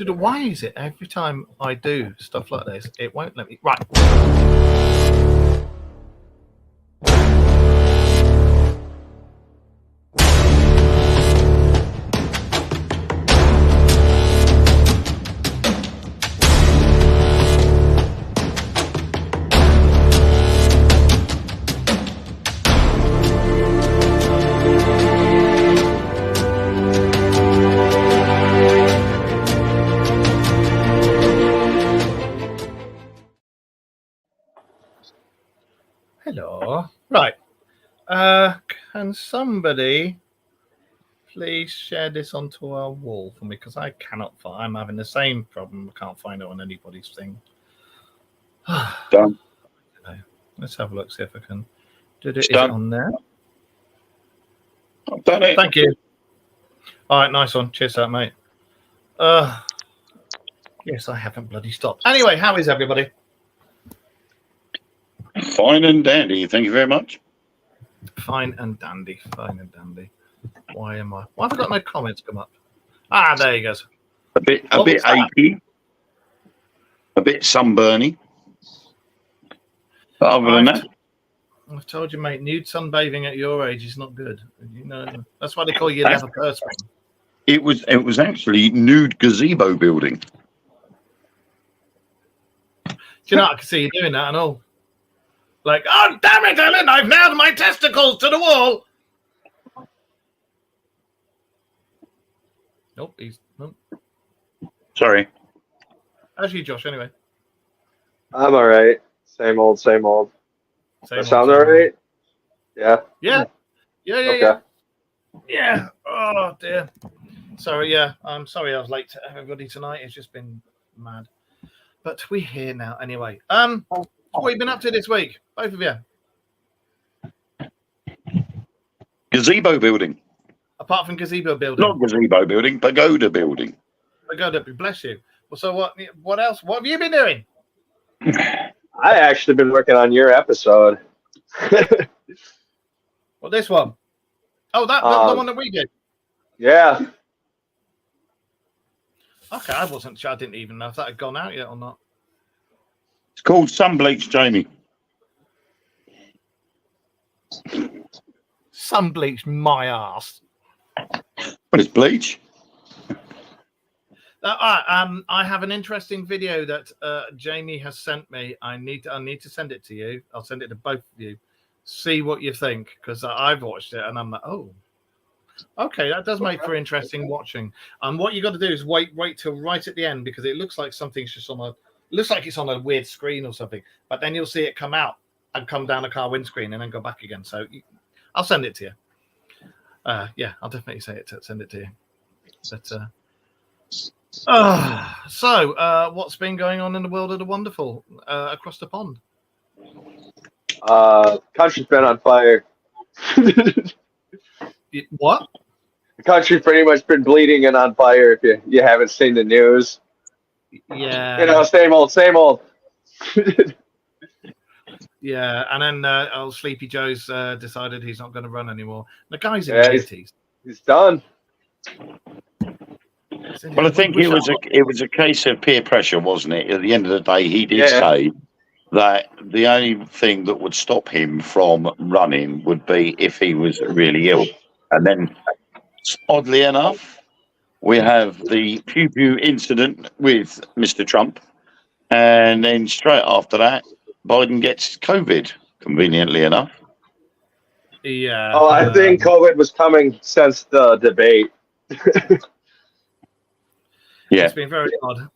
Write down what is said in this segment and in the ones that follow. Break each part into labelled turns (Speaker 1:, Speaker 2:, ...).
Speaker 1: Why is it every time I do stuff like this, it won't let me? Right. Hello. Right. Can somebody please share this onto our wall for me? Because I cannot find. I'm having the same problem. I can't find it on anybody's thing.
Speaker 2: Done.
Speaker 1: Let's have a look. See if I can. Is it on there?
Speaker 2: I've done it.
Speaker 1: Thank you. All right, nice one. Cheers, out, mate. Yes, I haven't bloody stopped. Anyway, how is everybody?
Speaker 2: Fine and dandy. Thank you very much.
Speaker 1: Fine and dandy. Fine and dandy. Why have I got no comments come up? Ah, there you go.
Speaker 2: A bit achy. A bit sunburny. But other than that,
Speaker 1: I've told you, mate, nude sunbathing at your age is not good. You know, that's why they call you never person.
Speaker 2: It was actually nude gazebo building.
Speaker 1: Do you know, I can see you doing that and all. Like, oh, damn it, Ellen, I've nailed my testicles to the wall. Nope, nope.
Speaker 2: Sorry.
Speaker 1: How's you, Josh, anyway?
Speaker 3: I'm all right. Same old. Sound all right? Yeah.
Speaker 1: Yeah.
Speaker 3: Okay.
Speaker 1: Yeah. Oh, dear. Sorry, yeah. I'm sorry I was late to everybody tonight. It's just been mad. But we're here now anyway. What have you been up to this week? Both of you?
Speaker 2: Gazebo building.
Speaker 1: Apart from gazebo building.
Speaker 2: Not gazebo building, pagoda building.
Speaker 1: Pagoda, bless you. Well, so what else? What have you been doing?
Speaker 3: I actually been working on your episode.
Speaker 1: Well, this one. Oh, the one that we did.
Speaker 3: Yeah.
Speaker 1: Okay, I wasn't sure. I didn't even know if that had gone out yet or not.
Speaker 2: It's called Sunbleach Jamie.
Speaker 1: Sunbleach my ass.
Speaker 2: But it's bleach.
Speaker 1: I have an interesting video that Jamie has sent me. I need to send it to you. I'll send it to both of you. See what you think, because I've watched it and I'm like, oh, okay, that does make for interesting watching. And what you got to do is wait till right at the end, because it looks like something's just looks like it's on a weird screen or something. But then you'll see it come out and come down a car windscreen and then go back again. So I'll send it to you. Yeah, I'll definitely send it to you. But so what's been going on in the world of the wonderful across the pond?
Speaker 3: Country's been on fire.
Speaker 1: What?
Speaker 3: The country's pretty much been bleeding and on fire. If you haven't seen the news,
Speaker 1: Yeah,
Speaker 3: you know, same old.
Speaker 1: Yeah, and then old Sleepy Joe's decided he's not going to run anymore. The guy's in his 80s.
Speaker 3: He's done.
Speaker 2: Well, I think it was a case of peer pressure, wasn't it? At the end of the day, he did say that the only thing that would stop him from running would be if he was really ill. And then, oddly enough, we have the pew incident with Mr. Trump. And then straight after that, Biden gets COVID, conveniently enough.
Speaker 1: Yeah.
Speaker 3: Oh, I think COVID was coming since the debate.
Speaker 2: Yeah.
Speaker 1: It's been very odd.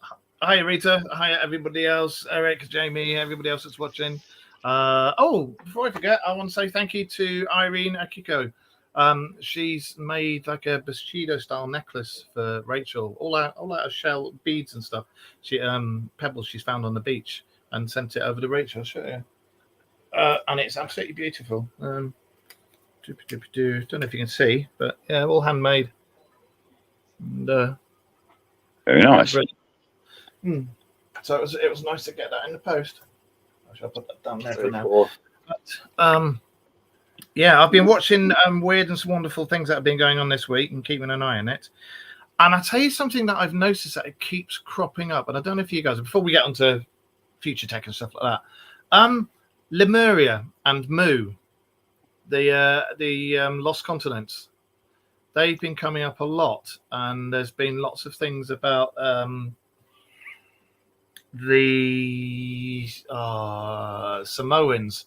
Speaker 1: Hi, Rita. Hi, everybody else. Eric, Jamie, everybody else that's watching. Before I forget, I want to say thank you to Irene Akiko. She's made like a Bushido style necklace for Rachel, all out of shell beads and stuff. She pebbles she's found on the beach and sent it over to Rachel. I'll show you. And it's absolutely beautiful. Don't know if you can see, but yeah, all handmade. And,
Speaker 2: very nice.
Speaker 1: So it was nice to get that in the post. I shall put that down there for now.
Speaker 3: Cool.
Speaker 1: But, Yeah, I've been watching weird and wonderful things that have been going on this week and keeping an eye on it. And I tell you something that I've noticed that it keeps cropping up. And I don't know if you guys, before we get onto future tech and stuff like that, Lemuria and Mu, the Lost Continents, they've been coming up a lot. And there's been lots of things about the Samoans,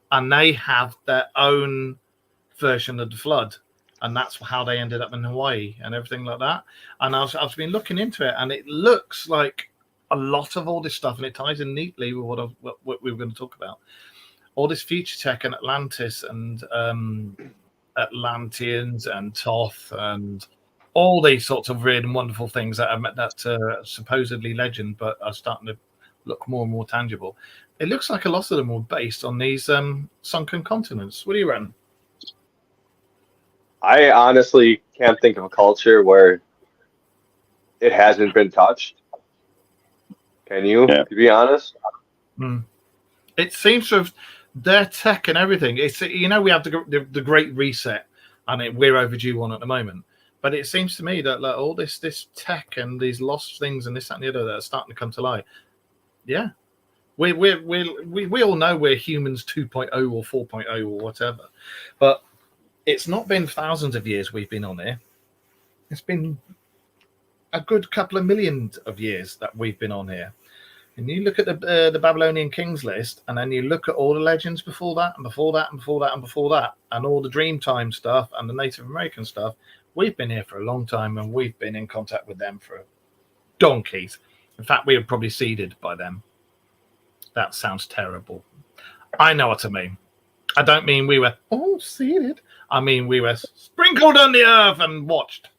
Speaker 1: and they have their own version of the flood, and that's how they ended up in Hawaii and everything like that. And I've been looking into it, and it looks like a lot of all this stuff, and it ties in neatly with what we were going to talk about. All this future tech and Atlantis and Atlanteans and Thoth and all these sorts of weird and wonderful things that supposedly legend, but are starting to look more and more tangible. It looks like a lot of them were based on these sunken continents. What do you reckon?
Speaker 3: I honestly can't think of a culture where it hasn't been touched. Can you?
Speaker 2: Yeah.
Speaker 3: To be honest,
Speaker 1: it seems to have their tech and everything. It's, you know, we have the Great Reset, and we're overdue one at the moment. But it seems to me that like all this tech and these lost things and this that and the other that are starting to come to light. Yeah. We all know we're humans 2.0 or 4.0 or whatever, but it's not been thousands of years we've been on here. It's been a good couple of million of years that we've been on here. And you look at the Babylonian Kings list, and then you look at all the legends before that, and before that, and before that, and before that, and all the Dreamtime stuff and the Native American stuff. We've been here for a long time, and we've been in contact with them for donkeys. In fact, we were probably seeded by them. That sounds terrible. I know what I mean. I don't mean we were seeded. I mean we were sprinkled on the earth and watched.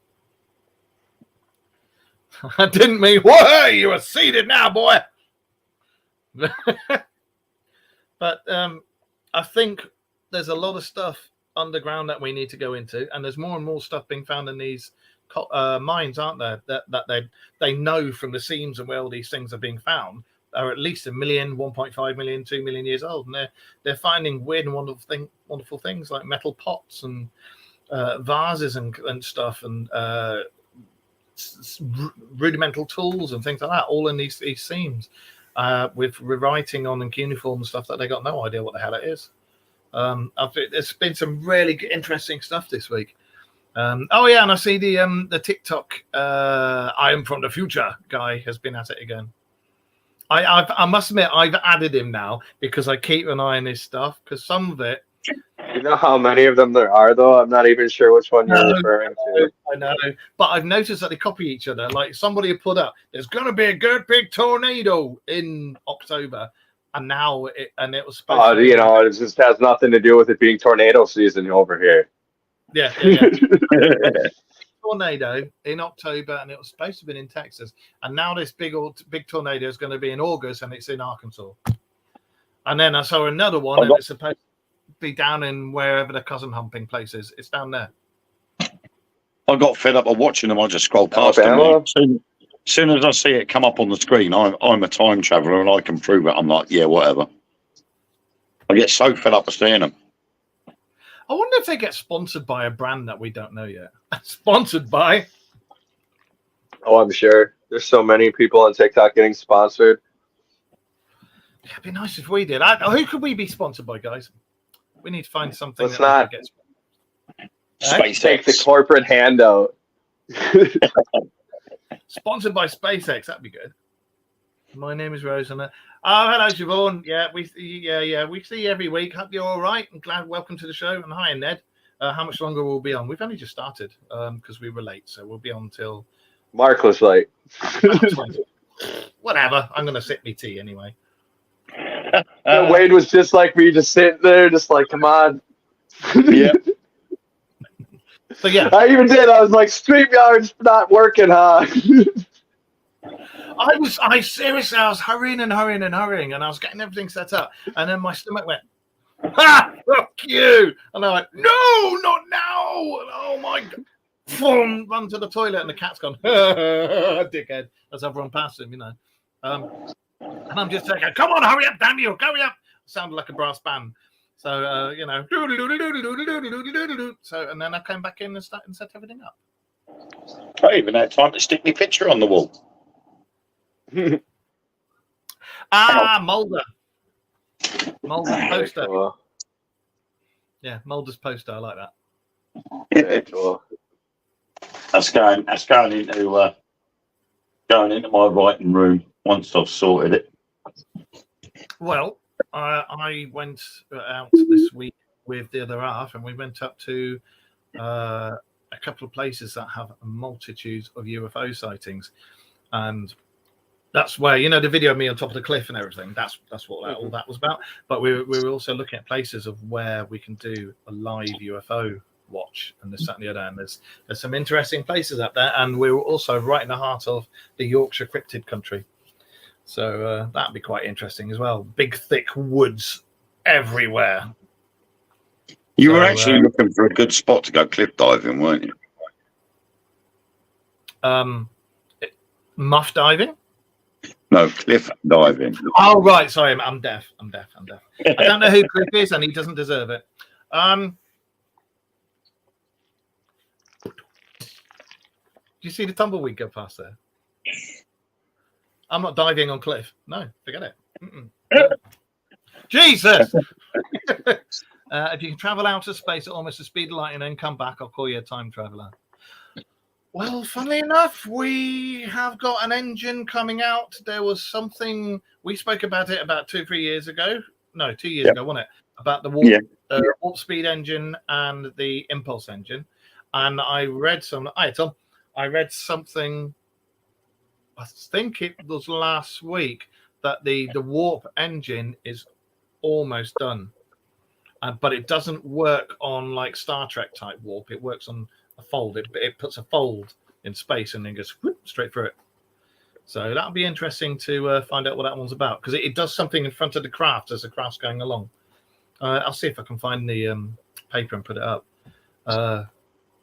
Speaker 1: I didn't mean, whoa, you were seeded now, boy. But I think there's a lot of stuff underground that we need to go into, and there's more and more stuff being found in these mines, aren't there? That they know from the seams and where all these things are being found are at least 1 million, 1.5 million, 2 million years old, and they're finding weird and wonderful things like metal pots and vases and stuff, and rudimental tools and things like that, all in these seams, with rewriting on and cuneiform and stuff that they got no idea what the hell it is. There's been some really interesting stuff this week. And I see the TikTok I am from the future guy has been at it again. I must admit I've added him now because I keep an eye on his stuff, because some of it.
Speaker 3: You know how many of them there are, though? I'm not even sure which one you're referring to.
Speaker 1: I know, but I've noticed that they copy each other. Like somebody had put up, there's going to be a good big tornado in October, and now it was supposed to be,
Speaker 3: it just has nothing to do with it being tornado season over here.
Speaker 1: Yeah. Tornado in October, and it was supposed to have been in Texas, and now this big tornado is going to be in August, and it's in Arkansas. And then I saw another one, and it's supposed to be down in wherever the cousin humping place is. It's down there.
Speaker 2: I got fed up of watching them. I just scrolled past them. As soon as I see it come up on the screen, I'm a time traveler and I can prove it. I'm like, yeah, whatever. I get so fed up of seeing them.
Speaker 1: I wonder if they get sponsored by a brand that we don't know yet. Sponsored by?
Speaker 3: Oh, I'm sure. There's so many people on TikTok getting sponsored.
Speaker 1: Yeah, it'd be nice if we did. Who could we be sponsored by, guys? We need to find something.
Speaker 3: Let's not
Speaker 1: get
Speaker 2: SpaceX.
Speaker 3: Take the corporate handout.
Speaker 1: Sponsored by SpaceX. That'd be good. My name is Rosanna. Oh, hello, Siobhan. Yeah, we see you every week. Hope you're all right. I'm glad. Welcome to the show. And hi, Ned. How much longer will we be on? We've only just started because we were late, so we'll be on till
Speaker 3: Mark was late.
Speaker 1: Whatever. I'm going to sip me tea anyway.
Speaker 3: Wade was just like me, just sitting there, just like, come on.
Speaker 2: Yeah.
Speaker 1: So yeah,
Speaker 3: I even did. I was like, StreamYard's not working, huh?
Speaker 1: I was hurrying, and I was getting everything set up, and then my stomach went, "Ha! Fuck you!" And I'm like, "No, not now!" And, oh my god! Boom, run to the toilet, and the cat's gone, dickhead, as I've run past him, And I'm just thinking, "Come on, hurry up, damn you, hurry up!" Sounded like a brass band. So so and then I came back in and set everything up.
Speaker 2: I even had time to stick my picture on the wall.
Speaker 1: Mulder poster.
Speaker 3: Cool.
Speaker 1: Yeah, Mulder's poster. I like that.
Speaker 3: Very cool.
Speaker 2: That's going into my writing room once I've sorted it.
Speaker 1: Well, I went out this week with the other half, and we went up to a couple of places that have a multitude of UFO sightings, and that's where the video of me on top of the cliff and everything. That's what all that was about. But we were also looking at places of where we can do a live UFO watch and this, that, and the other. And there's some interesting places up there, and we were also right in the heart of the Yorkshire cryptid country. So that'd be quite interesting as well. Big, thick woods everywhere.
Speaker 2: You were actually looking for a good spot to go cliff diving, weren't you?
Speaker 1: Muff diving?
Speaker 2: No, cliff diving.
Speaker 1: Oh, right. Sorry, I'm deaf. I don't know who Cliff is, and he doesn't deserve it. Do you see the tumbleweed go past there? I'm not diving on Cliff. No, forget it. Jesus! If you can travel outer space at almost the speed of light and then come back, I'll call you a time traveler. Well, funnily enough, we have got an engine coming out. There was something, we spoke about it about 2 or 3 years ago. No, 2 years ago, wasn't it? About the warp speed engine and the impulse engine. And I read something, I read something, I think it was last week, that the warp engine is almost done. But it doesn't work on like Star Trek type warp. It works on a fold. It puts a fold in space and then goes whoop, straight through it. So that'll be interesting to find out what that one's about, because it does something in front of the craft as the craft's going along. I'll see if I can find the paper and put it up. And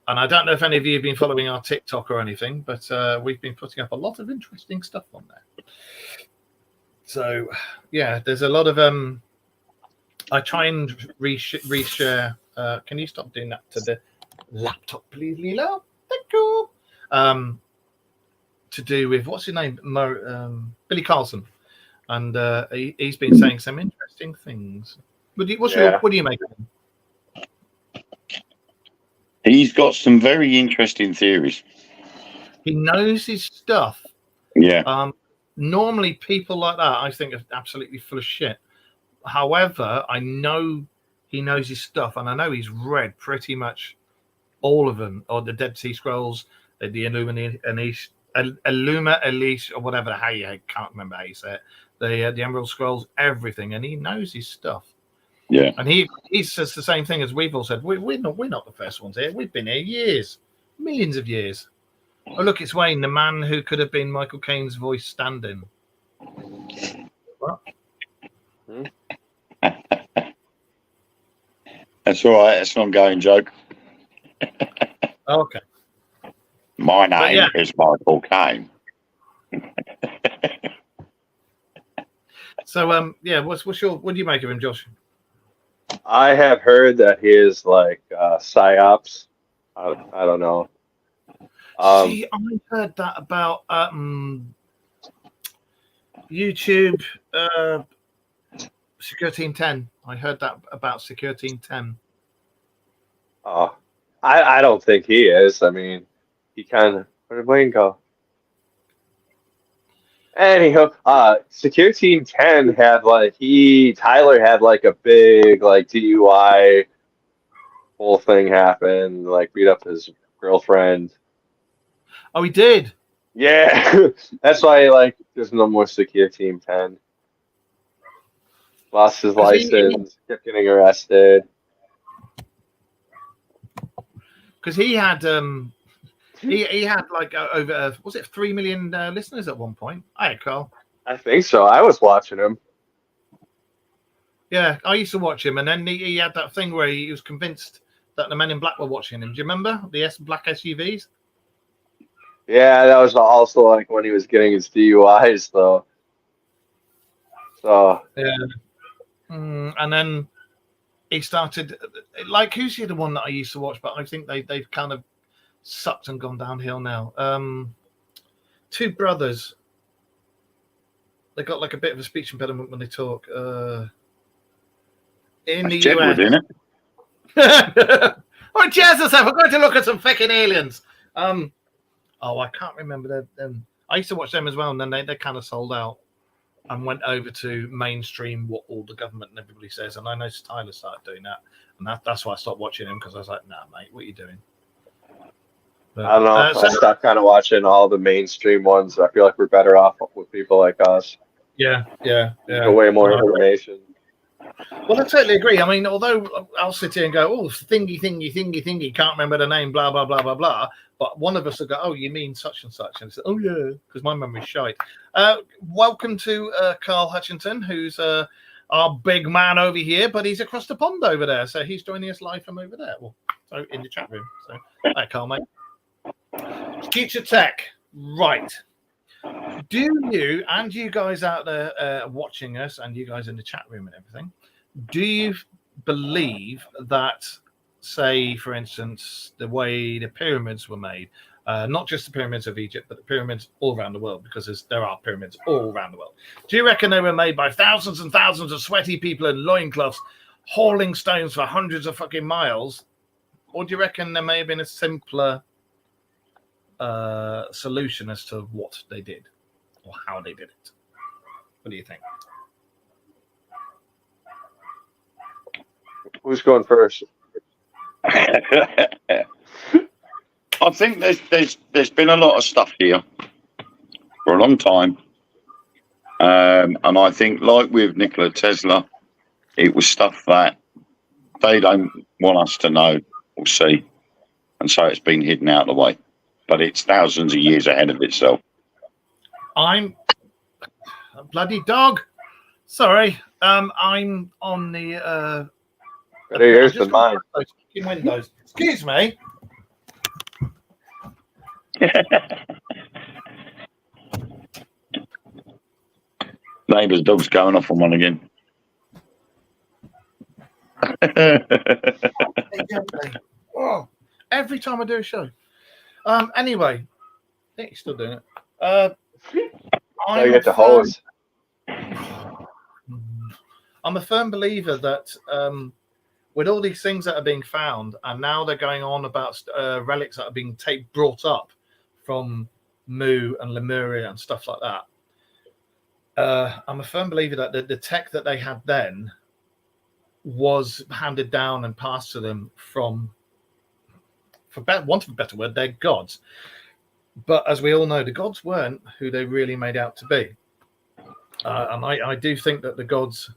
Speaker 1: I don't know if any of you have been following our TikTok or anything, but we've been putting up a lot of interesting stuff on there. So yeah, there's a lot of I try and reshare. Can you stop doing that to the laptop, please, Lila? Thank you. To do with, what's his name? Billy Carlson. And he's been saying some interesting things. What do you make of him?
Speaker 2: He's got some very interesting theories.
Speaker 1: He knows his stuff.
Speaker 2: Yeah.
Speaker 1: Normally, people like that, I think, are absolutely full of shit. However, I know he knows his stuff, and I know he's read pretty much all of them, or the Dead Sea Scrolls, the Illuma Elise, or whatever. I can't remember how you say it. The Emerald Scrolls, everything, and he knows his stuff.
Speaker 2: Yeah,
Speaker 1: and he says the same thing as we've all said. We're not the first ones here. We've been here years, millions of years. Oh, look, it's Wayne, the man who could have been Michael Caine's voice stand-in. What?
Speaker 2: That's all right. It's an ongoing joke.
Speaker 1: Okay.
Speaker 2: My name is Michael Caine.
Speaker 1: So, what do you make of him, Josh?
Speaker 3: I have heard that he is like psyops. I don't know.
Speaker 1: See, I heard that about YouTube Secure Team 10. I heard that about Secure Team 10.
Speaker 3: Oh, I don't think he is. I mean, he kind of. Where did Wayne go? Anyhow, Secure Team 10 had Tyler had like a big like DUI whole thing happen, like beat up his girlfriend.
Speaker 1: Oh, he did?
Speaker 3: Yeah. That's why there's no more Secure Team 10. Lost his license, kept getting arrested.
Speaker 1: Because he had he had like over was it 3 million listeners at one point? Hi, Carl.
Speaker 3: I think so. I was watching him.
Speaker 1: Yeah, I used to watch him, and then he had that thing where he was convinced that the Men in Black were watching him. Do you remember the black SUVs?
Speaker 3: Yeah, that was also like when he was getting his DUIs, though. So
Speaker 1: yeah, and then he started like who's the other one that I used to watch, but I think they've kind of sucked and gone downhill now. Two brothers. They got like a bit of a speech impediment when they talk. In the
Speaker 2: Jedward,
Speaker 1: US.
Speaker 2: isn't it?
Speaker 1: Oh, Jesus, I'm going to look at some fucking aliens. I can't remember them. I used to watch them as well, and then they kind of sold out and went over to mainstream what all the government and everybody says. And I noticed Tyler started doing that, and that's why I stopped watching him, because I was like, nah, mate, what are you doing? But,
Speaker 3: I don't know. I stopped kind of watching all the mainstream ones. I feel like we're better off with people like us.
Speaker 1: Yeah.
Speaker 3: Way more information.
Speaker 1: Well, I totally agree. I mean, although I'll sit here and go, oh, thingy, can't remember the name, blah, blah, blah, blah, blah. But one of us will go, oh, you mean such and such. And it's, oh, yeah, because my memory's shite. Welcome to Carl Hutchinson, who's our big man over here, but he's across the pond over there. So he's joining us live from over there. Well, so in the chat room. So, hi, Carl, mate. Future Tech. Right. Do you, and you guys out there watching us, and you guys in the chat room and everything, do you believe that, say, for instance, the way the pyramids were made, not just the pyramids of Egypt, but the pyramids all around the world, because there are pyramids all around the world. Do you reckon they were made by thousands and thousands of sweaty people in loincloths hauling stones for hundreds of fucking miles? Or do you reckon there may have been a simpler solution as to what they did or how they did it? What do you think?
Speaker 3: Who's going first?
Speaker 2: I think there's been a lot of stuff here for a long time, and I think, like with Nikola Tesla, it was stuff that they don't want us to know or see, and so it's been hidden out of the way. But it's thousands of years ahead of itself. I'm
Speaker 1: a bloody dog. Sorry, I'm on the.
Speaker 3: Better ears than mine.
Speaker 1: Windows. Excuse me.
Speaker 2: Neighbour's dog's going off on one again.
Speaker 1: Oh, every time I do a show. Anyway, I think he's still doing it. I
Speaker 3: get the hose.
Speaker 1: I'm a firm believer that with all these things that are being found, and now they're going on about relics that are being brought up from Mu and Lemuria and stuff like that. I'm a firm believer that the tech that they had then was handed down and passed to them from, for want of a better word, their gods. But as we all know, the gods weren't who they really made out to be. And I do think that the gods,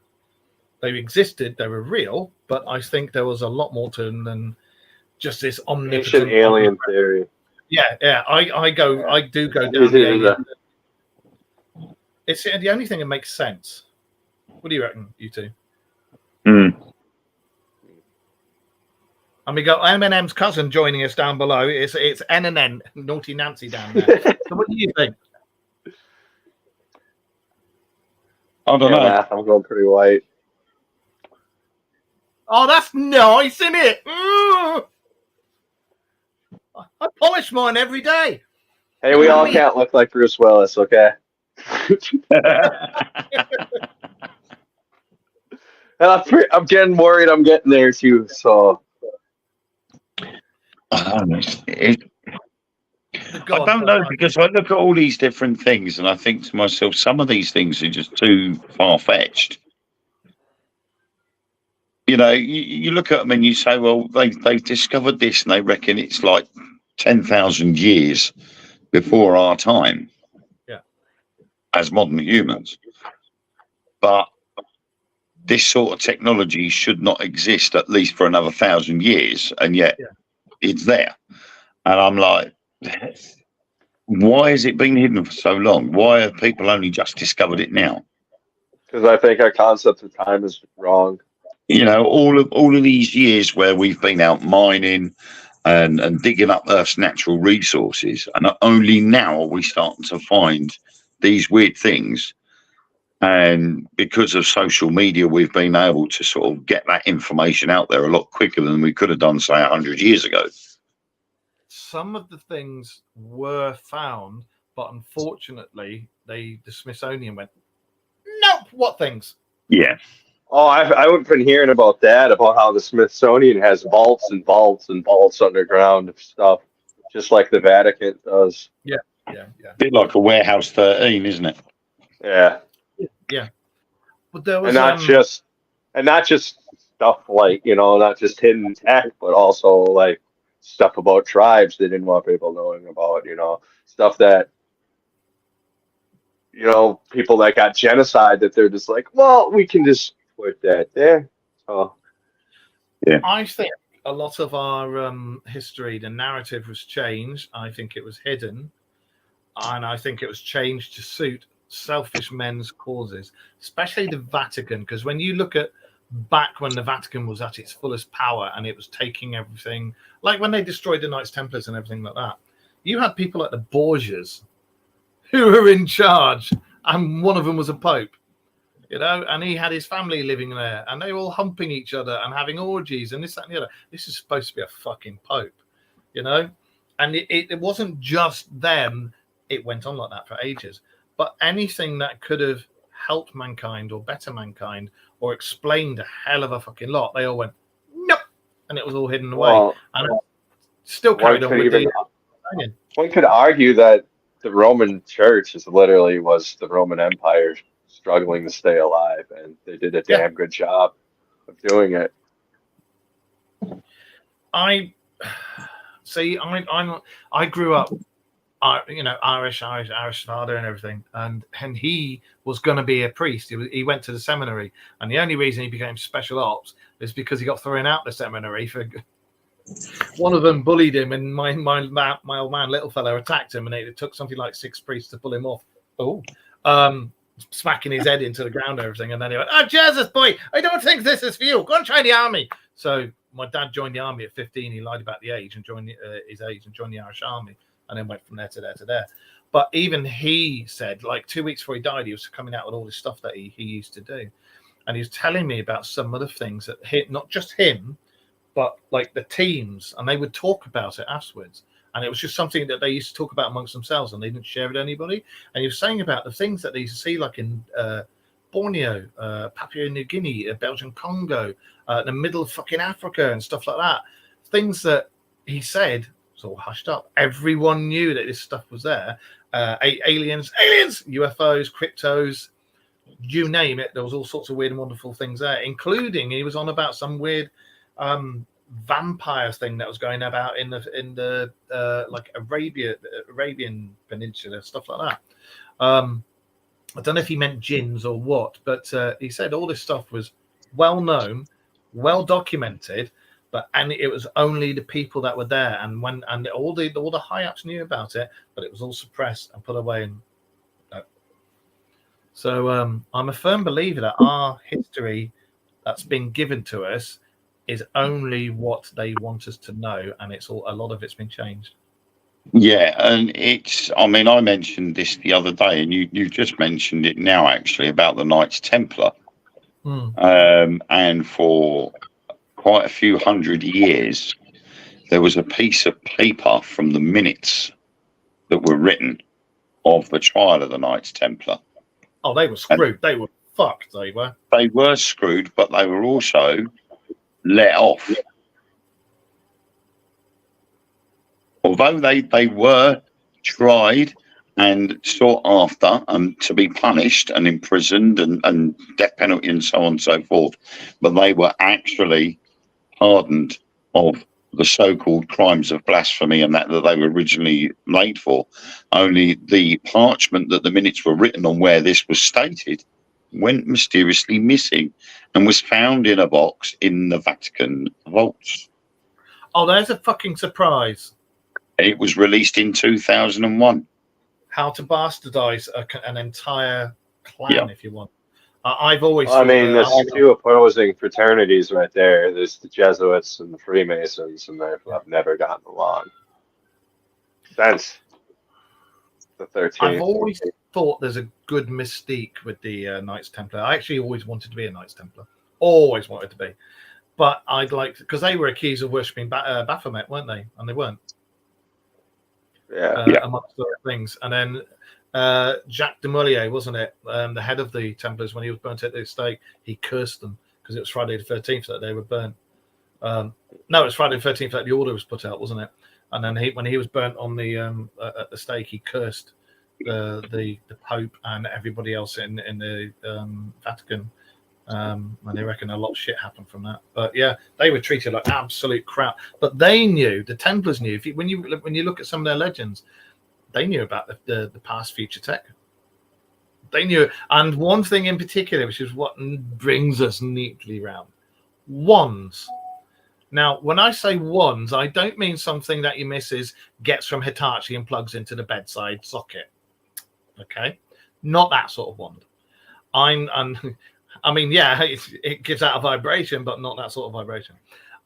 Speaker 1: they existed, they were real, but I think there was a lot more to them than just this omnipotent
Speaker 3: alien theory.
Speaker 1: Yeah. I do go down the alien. It's the only thing that makes sense. What do you reckon, you two? And we got Eminem's cousin joining us down below. It's NNN, Naughty Nancy down there. So what do you think?
Speaker 2: I don't know.
Speaker 3: I'm going pretty white.
Speaker 1: Oh, that's nice, isn't it? I polish mine every day.
Speaker 3: Hey, we all can't look like Bruce Willis, okay? And I'm getting worried I'm getting there too, so.
Speaker 2: I don't know, because I look at all these different things and I think to myself, some of these things are just too far-fetched. You know, you look at them and you say, well, they've discovered this and they reckon it's like 10,000 years before our time.
Speaker 1: Yeah. As
Speaker 2: modern humans. But this sort of technology should not exist at least for another 1,000 years, and yet it's there. And I'm like, why has it been hidden for so long? Why have people only just discovered it now?
Speaker 3: Because I think our concept of time is wrong.
Speaker 2: You know, all of these years where we've been out mining and digging up Earth's natural resources, and only now are we starting to find these weird things And because of social media, we've been able to sort of get that information out there a lot quicker than we could have done, say, 100 years ago.
Speaker 1: Some of the things were found, but unfortunately, the Smithsonian went, nope, what things?
Speaker 2: Yeah.
Speaker 3: Oh, I've been hearing about that, about how the Smithsonian has vaults and vaults and vaults underground of stuff, just like the Vatican does.
Speaker 1: Yeah.
Speaker 2: A bit like a Warehouse 13, isn't it?
Speaker 3: Yeah.
Speaker 1: Yeah. But there was
Speaker 3: and not just stuff like, not just hidden tech, but also like stuff about tribes they didn't want people knowing about, stuff that, people that got genocide that they're just like, well, we can just put that there. Oh,
Speaker 2: yeah.
Speaker 1: I think a lot of our history, the narrative was changed. I think it was hidden, and I think it was changed to suit selfish men's causes, especially the Vatican. Because when you look at back when the Vatican was at its fullest power and it was taking everything, like when they destroyed the Knights Templars and everything like that, you had people like the Borgias who were in charge, and one of them was a pope, and he had his family living there, and they were all humping each other and having orgies and this, that, and the other. This is supposed to be a fucking pope, and it wasn't just them. It went on like that for ages. But anything that could have helped mankind or better mankind or explained a hell of a fucking lot, they all went, nope, and it was all hidden away.
Speaker 3: Well,
Speaker 1: and still carried on with
Speaker 3: one could argue that the Roman Church was the Roman Empire struggling to stay alive, and they did a damn good job of doing it.
Speaker 1: I grew up, Irish father and everything, and he was going to be a priest. He went to the seminary, and the only reason he became special ops is because he got thrown out the seminary for. One of them bullied him, and my old man, little fellow, attacked him, and it took something like 6 priests to pull him off. Smacking his head into the ground and everything. And then he went, "Oh, Jesus, boy, I don't think this is for you. Go and try the army." So my dad joined the army at 15. He lied about the age and joined his age and joined the Irish Army, and then went from there to there to there. But even he said, like 2 weeks before he died, he was coming out with all this stuff that he used to do, and he was telling me about some of the things that hit not just him, but like the teams, and they would talk about it afterwards. And it was just something that they used to talk about amongst themselves, and they didn't share it with anybody. And he was saying about the things that they used to see, like in Borneo, Papua New Guinea, Belgian Congo, the middle of fucking Africa and stuff like that. Things that he said was all hushed up. Everyone knew that this stuff was there. Aliens, UFOs, cryptos, you name it. There was all sorts of weird and wonderful things there, including he was on about some weird vampire thing that was going about in the like Arabian Peninsula, stuff like that. I don't know if he meant jinns or what, but he said all this stuff was well known, well documented, and it was only the people that were there, and all the high ups knew about it, but it was all suppressed and put away. And so I'm a firm believer that our history that's been given to us is only what they want us to know, and a lot of it's been changed.
Speaker 2: Yeah, and I mentioned this the other day, and you just mentioned it now, actually, about the Knights Templar. And for quite a few hundred years, there was a piece of paper from the minutes that were written of the trial of the Knights Templar.
Speaker 1: Oh, they were screwed. They were fucked, they were.
Speaker 2: They were screwed, but they were also let off. Although they were tried and sought after and to be punished and imprisoned and death penalty and so on and so forth, but they were actually pardoned of the so-called crimes of blasphemy and that they were originally made for. Only the parchment that the minutes were written on where this was stated went mysteriously missing and was found in a box in the Vatican vaults.
Speaker 1: Oh, there's a fucking surprise.
Speaker 2: It was released in 2001.
Speaker 1: How to bastardize an entire clan, if you want. I've always.
Speaker 3: There's two opposing fraternities right there. There's the Jesuits and the Freemasons, and they've never gotten along since the 13th.
Speaker 1: thought there's a good mystique with the Knights Templar. I actually always wanted to be a Knights Templar. Always wanted to be. But I'd like to, because they were accused of worshipping Baphomet, weren't they? And they weren't.
Speaker 3: Yeah.
Speaker 1: Amongst other things. And then Jacques de Molay, wasn't it? The head of the Templars, when he was burnt at the stake, he cursed them because it was Friday the 13th that they were burnt. No, it was Friday the 13th that the order was put out, wasn't it? And then when he was burnt on the at the stake, he cursed the Pope and everybody else in the Vatican. And they reckon a lot of shit happened from that. But yeah, they were treated like absolute crap. But they knew, the Templars knew. When you look at some of their legends, they knew about the past future tech. They knew. And one thing in particular, which is what brings us neatly round, wands. Now, when I say wands, I don't mean something that your missus gets from Hitachi and plugs into the bedside socket. Okay? Not that sort of wand. I mean, yeah, it gives out a vibration, but not that sort of vibration.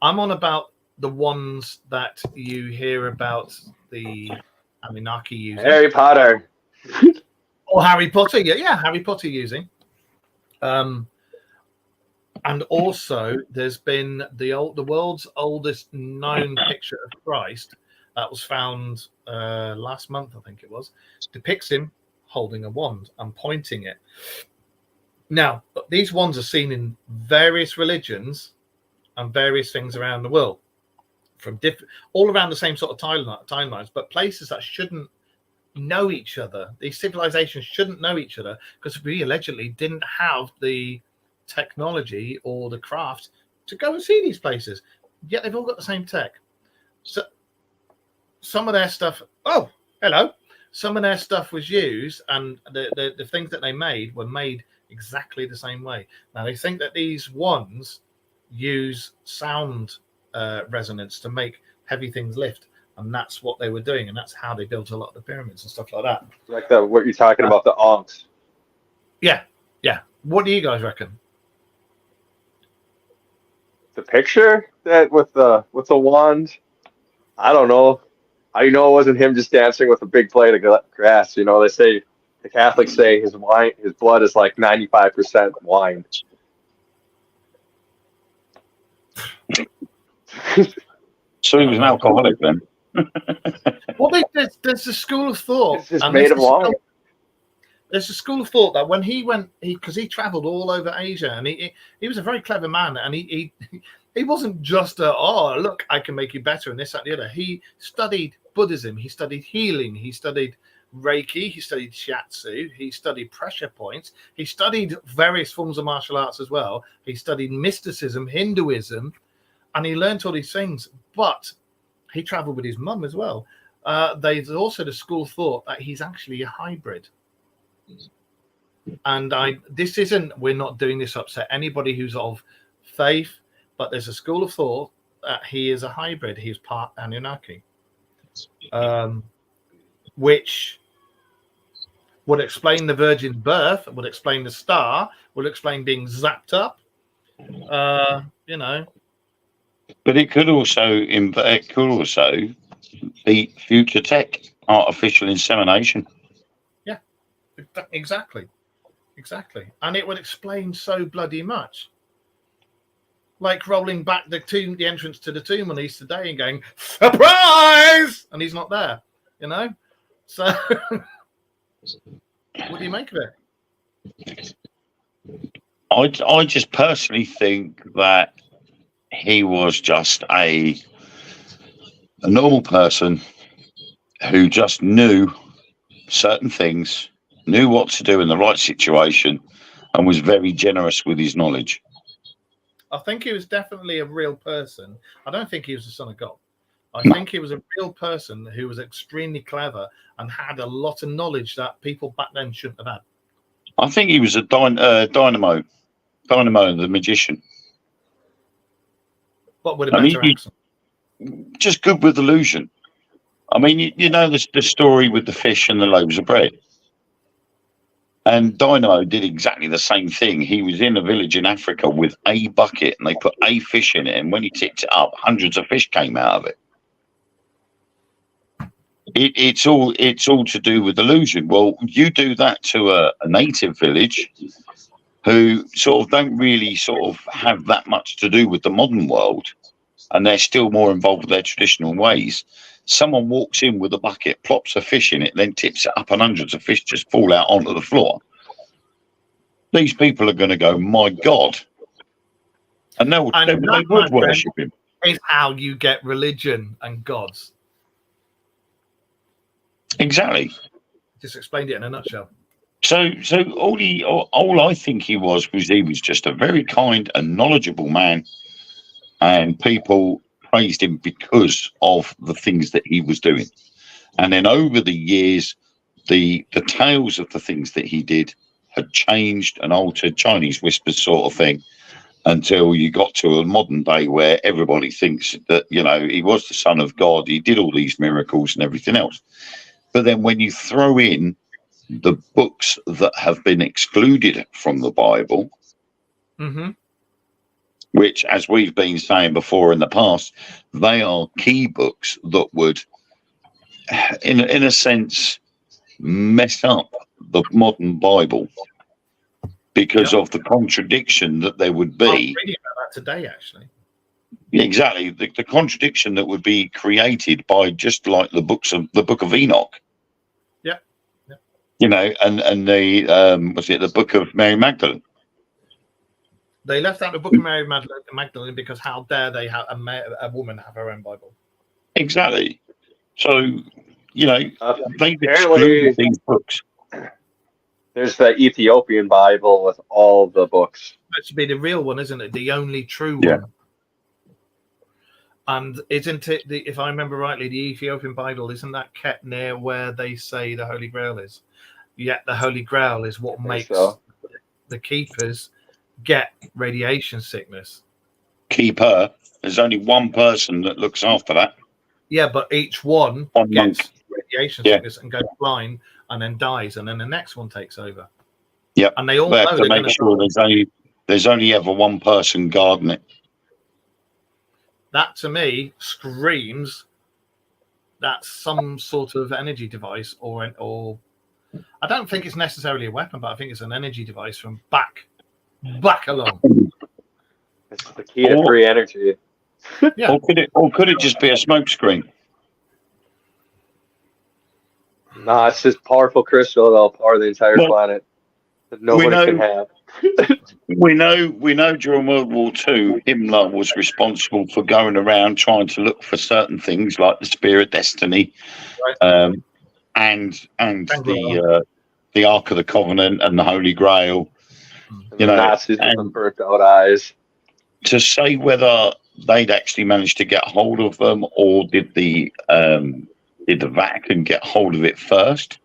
Speaker 1: I'm on about the ones that you hear about the Anunnaki using.
Speaker 3: Harry Potter.
Speaker 1: Or Harry Potter, yeah, Harry Potter using. And also, there's been the world's oldest known picture of Christ that was found last month, I think it was, depicts him holding a wand and pointing it. Now, these wands are seen in various religions and various things around the world, from all around the same sort of timelines, but places that shouldn't know each other. These civilizations shouldn't know each other because we allegedly didn't have the technology or the craft to go and see these places. Yet they've all got the same tech. So some of their stuff. Oh, hello. Some of their stuff was used, and the things that they made were made exactly the same way. Now they think that these wands use sound resonance to make heavy things lift, and that's what they were doing, and that's how they built a lot of the pyramids and stuff like that.
Speaker 3: Like what you're talking about, the Ankhs.
Speaker 1: Yeah. What do you guys reckon?
Speaker 3: The picture that with the wand, I don't know. I know it wasn't him just dancing with a big blade of grass. You know, they say, the Catholics say his blood is like 95% wine.
Speaker 2: So he was an alcoholic then.
Speaker 1: Well, there's a school of thought.
Speaker 3: It's just made of wine.
Speaker 1: There's a school of thought that when he went, because he traveled all over Asia, and he was a very clever man, and he wasn't just look, I can make you better, and this, that, and the other. He studied Buddhism, he studied healing, he studied Reiki, he studied Shiatsu, he studied pressure points, he studied various forms of martial arts as well, he studied mysticism, Hinduism, and he learned all these things. But he traveled with his mum as well. There's also the school of thought that he's actually a hybrid. And we're not doing this to upset anybody who's of faith, but there's a school of thought that he is a hybrid. He's part Anunnaki, which would explain the virgin's birth, would explain the star, would explain being zapped up.
Speaker 2: But it could also be future tech, artificial insemination.
Speaker 1: Yeah, exactly. And it would explain so bloody much. Like rolling back the entrance to the tomb on Easter Day and going, surprise! And he's not there, So, what do you make of it?
Speaker 2: I just personally think that he was just a normal person who just knew certain things, knew what to do in the right situation, and was very generous with his knowledge.
Speaker 1: I think he was definitely a real person. I don't think he was the son of God. I think he was a real person who was extremely clever and had a lot of knowledge that people back then shouldn't have had.
Speaker 2: I think he was a Dynamo the magician.
Speaker 1: What would a better accent?
Speaker 2: Just good with illusion. I mean, you know the story with the fish and the loaves of bread. And Dynamo did exactly the same thing. He was in a village in Africa with a bucket, and they put a fish in it. And when he tipped it up, hundreds of fish came out of it. It's all to do with illusion. Well, you do that to a native village who sort of don't really sort of have that much to do with the modern world, and they're still more involved with their traditional ways. Someone walks in with a bucket, plops a fish in it, then tips it up, and hundreds of fish just fall out onto the floor. These people are going to go, my God. And they would worship him.
Speaker 1: Is how you get religion and gods.
Speaker 2: Exactly.
Speaker 1: Just explained it in a nutshell.
Speaker 2: So all I think he was just a very kind and knowledgeable man, and people praised him because of the things that he was doing. And then over the years, the tales of the things that he did had changed and altered, Chinese whispers sort of thing, until you got to a modern day where everybody thinks that, you know, he was the son of God, he did all these miracles and everything else. But then when you throw in the books that have been excluded from the Bible, which, as we've been saying before in the past, they are key books that would, in a sense, mess up the modern Bible because of the contradiction that there would be.
Speaker 1: I was reading about that today, actually.
Speaker 2: Yeah, exactly. The contradiction that would be created by just like the book of Enoch.
Speaker 1: Yeah.
Speaker 2: You know, and the was it the book of Mary Magdalene?
Speaker 1: They left out the book of Mary Magdalene because how dare they have a woman have her own Bible?
Speaker 2: Exactly. So, you know, they've
Speaker 3: apparently
Speaker 2: excluded these books.
Speaker 3: There's the Ethiopian Bible with all the books.
Speaker 1: That should be the real one, isn't it? The only true
Speaker 2: Yeah.
Speaker 1: one. And isn't it, if I remember rightly, the Ethiopian Bible, isn't that kept near where they say the Holy Grail is? Yet the Holy Grail is what makes the keepers get radiation sickness.
Speaker 2: Keeper. There's only one person that looks after that.
Speaker 1: Yeah, but each one gets radiation sickness and goes blind and then dies, and then the next one takes over.
Speaker 2: Yep.
Speaker 1: And they all
Speaker 2: have to make sure there's only ever one person guarding it.
Speaker 1: That to me screams that's some sort of energy device, or I don't think it's necessarily a weapon, but I think it's an energy device from back along.
Speaker 3: It's the key to free energy.
Speaker 1: Yeah.
Speaker 2: Or could it just be a smoke screen?
Speaker 3: Nah, it's just powerful crystal that'll power the entire planet that nobody can have.
Speaker 2: We know during World War II, Himmler was responsible for going around trying to look for certain things like the Spear of Destiny, and the Ark of the Covenant and the Holy Grail.
Speaker 3: You know, Nazis with the burnt out eyes.
Speaker 2: To say whether they'd actually managed to get hold of them, or did the Vatican get hold of it first?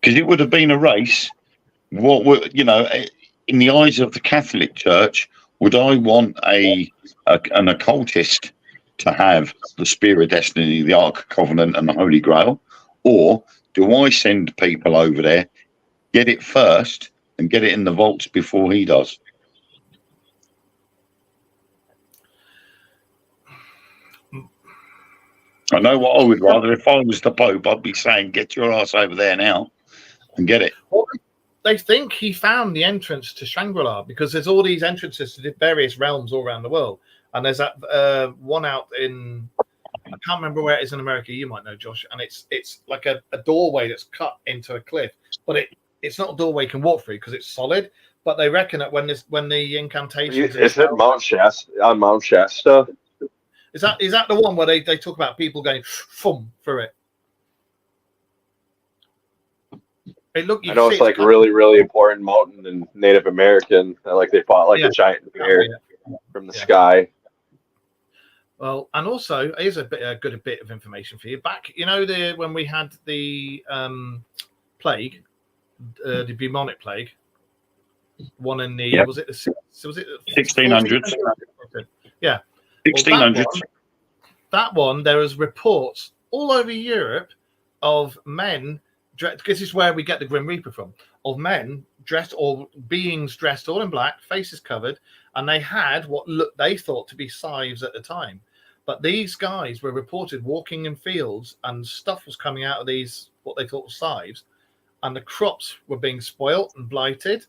Speaker 2: Because it would have been a race. What would, you know, in the eyes of the Catholic Church, would I want an occultist to have the Spear of Destiny, the Ark of Covenant, and the Holy Grail, or do I send people over there, get it first, and get it in the vaults before he does? I know what I would rather. If I was the Pope, I'd be saying, get your ass over there now and get it.
Speaker 1: Well, they think he found the entrance to Shangri-La because there's all these entrances to various realms all around the world. And there's that one out in, I can't remember where it is in America. You might know, Josh. And it's like a doorway that's cut into a cliff. But it's not a doorway you can walk through because it's solid. But they reckon that when the incantations...
Speaker 3: Is it Mount Shasta?
Speaker 1: Is that the one where they talk about people going thumb through it?
Speaker 3: I know it's like really, really important mountain in Native American. Like they fought like a giant bear from the sky.
Speaker 1: Well, and also here's a good bit of information for you. Back, you know, when we had the plague, the bubonic plague, one in the was it the
Speaker 2: 1600s?
Speaker 1: Yeah.
Speaker 2: 1600s.
Speaker 1: That one, there was reports all over Europe of men, because this is where we get the Grim Reaper from, of men dressed or beings dressed all in black, faces covered, and they had what they thought to be scythes at the time. But these guys were reported walking in fields and stuff was coming out of these, what they thought were scythes, and the crops were being spoilt and blighted.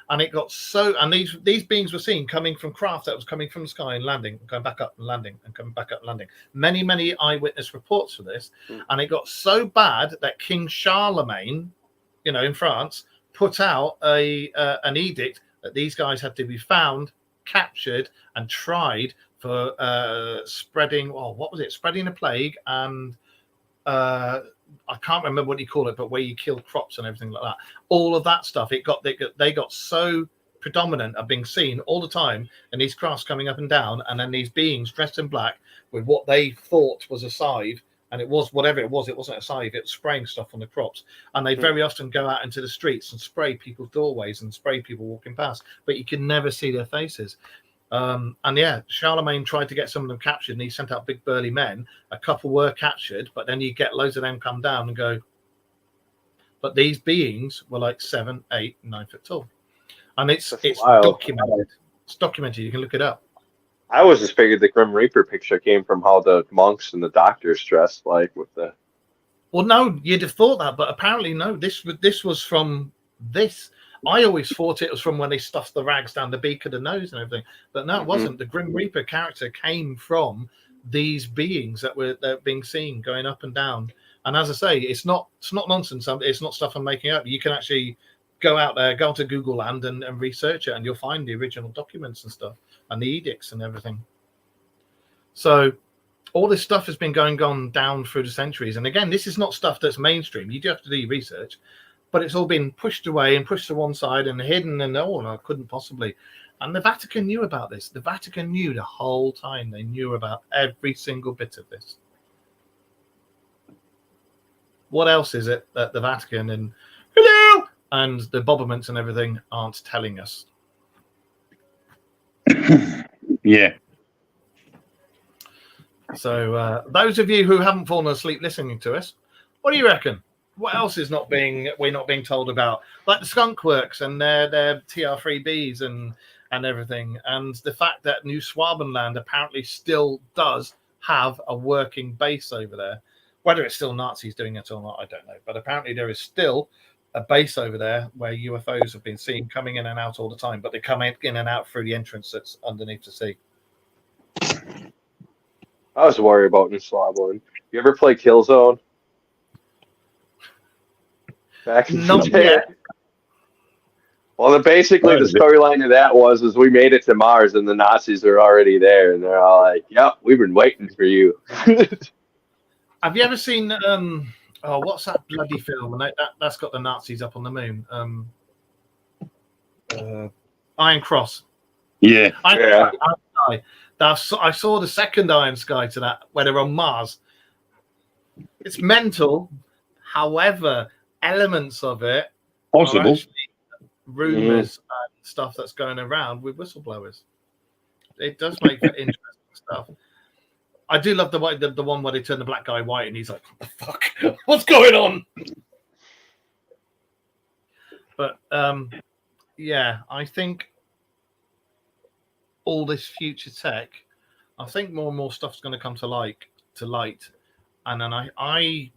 Speaker 1: And it got so, and these beings were seen coming from craft that was coming from the sky and landing, going back up and landing, and coming back up and landing. Many eyewitness reports for this, and it got so bad that King Charlemagne, in France, put out an edict that these guys had to be found, captured, and tried for spreading. Oh, what was it? Spreading a plague, and I can't remember what you call it, but where you kill crops and everything like that. All of that stuff, they got so predominant of being seen all the time, and these crafts coming up and down, and then these beings dressed in black with what they thought was a scythe, and it was whatever it was. It wasn't a scythe; it was spraying stuff on the crops. And they very often go out into the streets and spray people's doorways and spray people walking past, but you can never see their faces. And yeah, Charlemagne tried to get some of them captured, and he sent out big burly men. A couple were captured, but then you get loads of them come down and go. But these beings were like 7, 8, 9 foot tall, and it's documented. It's documented. You can look it up.
Speaker 3: I always just figured the Grim Reaper picture came from how the monks and the doctors dressed, like with the.
Speaker 1: Well, no, you'd have thought that, but apparently no. This was from this. I always thought it was from when they stuffed the rags down the beak of the nose and everything, but no, it wasn't. The Grim Reaper character came from these beings that were being seen going up and down. And as I say, it's not nonsense. It's not stuff I'm making up. You can actually go out there, go to Google Land and research it, and you'll find the original documents and stuff and the edicts and everything. So all this stuff has been going on down through the centuries. And again, this is not stuff that's mainstream. You do have to do your research. But it's all been pushed away and pushed to one side and hidden, and I couldn't possibly. And the Vatican knew about this. The Vatican knew the whole time. They knew about every single bit of this. What else is it that the Vatican and the Bobberments and everything aren't telling us?
Speaker 2: Yeah.
Speaker 1: So those of you who haven't fallen asleep listening to us, what do you reckon? What else is we're not being told about? Like the skunk works and their TR3Bs and everything, and the fact that New Swabenland apparently still does have a working base over there. Whether it's still Nazis doing it or not, I don't know. But apparently there is still a base over there where UFOs have been seen coming in and out all the time, but they come in and out through the entrance that's underneath the sea.
Speaker 3: I was worried about New Swabenland. You ever play Killzone? Back in the day. Well, basically the storyline of that was we made it to Mars and the Nazis are already there, and they're all like, "Yep, we've been waiting for you."
Speaker 1: Have you ever seen what's that bloody film? And that's got the Nazis up on the moon. Iron Cross.
Speaker 2: Yeah.
Speaker 3: Iron
Speaker 1: Sky. I saw the second Iron Sky to that where they're on Mars. It's mental. However, elements of it
Speaker 2: possible
Speaker 1: rumors and stuff that's going around with whistleblowers. It does make for interesting stuff. I do love the one where they turn the black guy white and he's like, "What the fuck? What's going on?" But yeah, I think all this future tech, I think more and more stuff's going to come to light. And then I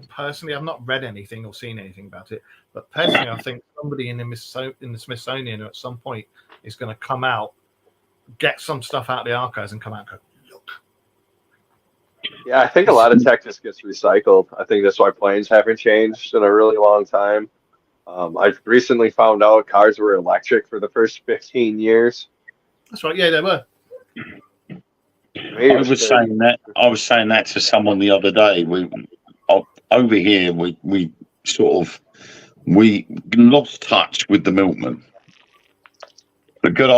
Speaker 1: personally, I've not read anything or seen anything about it, but personally, I think somebody in the Smithsonian at some point is going to come out, get some stuff out of the archives, and come out and go, "Look."
Speaker 3: Yeah, I think a lot of tech just gets recycled. I think that's why planes haven't changed in a really long time. I've recently found out cars were electric for the first 15 years.
Speaker 1: That's right. Yeah, they were.
Speaker 2: I was saying that to someone the other day. Over here, we lost touch with the milkman. The good